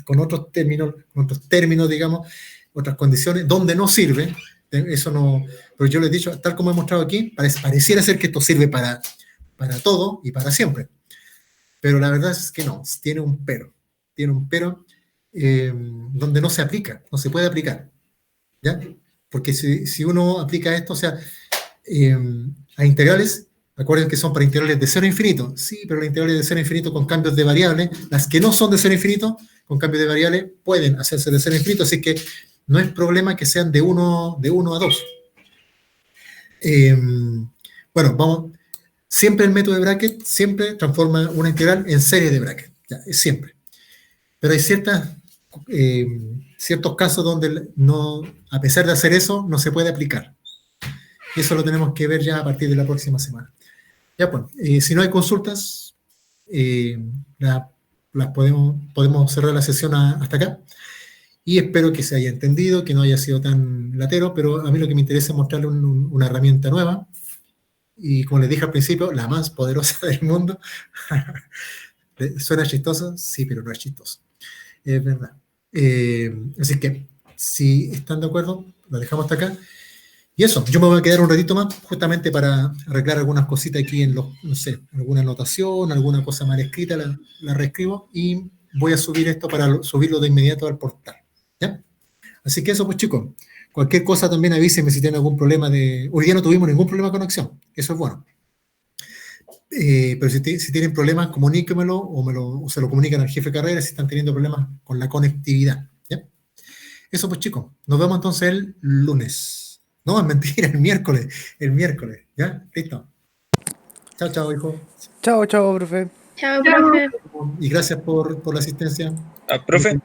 con otros términos, digamos, otras condiciones, donde no sirve. Eso no, pero yo les he dicho, tal como he mostrado aquí, pareciera ser que esto sirve para todo y para siempre. Pero la verdad es que no, tiene un pero donde no se aplica, no se puede aplicar. ¿Ya? Porque si uno aplica esto, o sea, a integrales, recuerden que son para integrales de cero a infinito. Sí, pero las integrales de cero a infinito con cambios de variables, las que no son de cero a infinito, con cambios de variables, pueden hacerse de cero a infinito, así que no es problema que sean de 1 a 2. Bueno, vamos. Siempre el método de bracket siempre transforma una integral en serie de bracket. Ya, es siempre. Pero hay ciertos casos donde a pesar de hacer eso, no se puede aplicar. Y eso lo tenemos que ver ya a partir de la próxima semana. Ya pues, si no hay consultas, podemos cerrar la sesión hasta acá. Y espero que se haya entendido, que no haya sido tan latero, pero a mí lo que me interesa es mostrarle una herramienta nueva. Y como les dije al principio, la más poderosa del mundo. ¿Suena chistoso? Sí, pero no es chistoso. Es verdad. Así que, si están de acuerdo, lo dejamos hasta acá. Y eso, yo me voy a quedar un ratito más justamente para arreglar algunas cositas aquí no sé, alguna anotación, alguna cosa mal escrita, la reescribo y voy a subir esto para subirlo de inmediato al portal. ¿Ya? Así que eso, pues chicos, cualquier cosa también avísenme si tienen algún problema Hoy día no tuvimos ningún problema de conexión, eso es bueno. Pero si tienen problemas, comuníquemelo o se lo comunican al jefe de carrera si están teniendo problemas con la conectividad. ¿Ya? Eso pues chicos, nos vemos entonces el lunes. No, es mentira, el miércoles, ¿ya? Listo. Chao, chao, hijo. Chao, chao, profe. Chao, profe. Y gracias por la asistencia. Profe,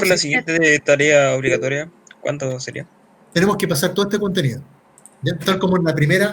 la siguiente tarea obligatoria, ¿cuándo sería? Tenemos que pasar todo este contenido. ¿Ya? Tal como en la primera,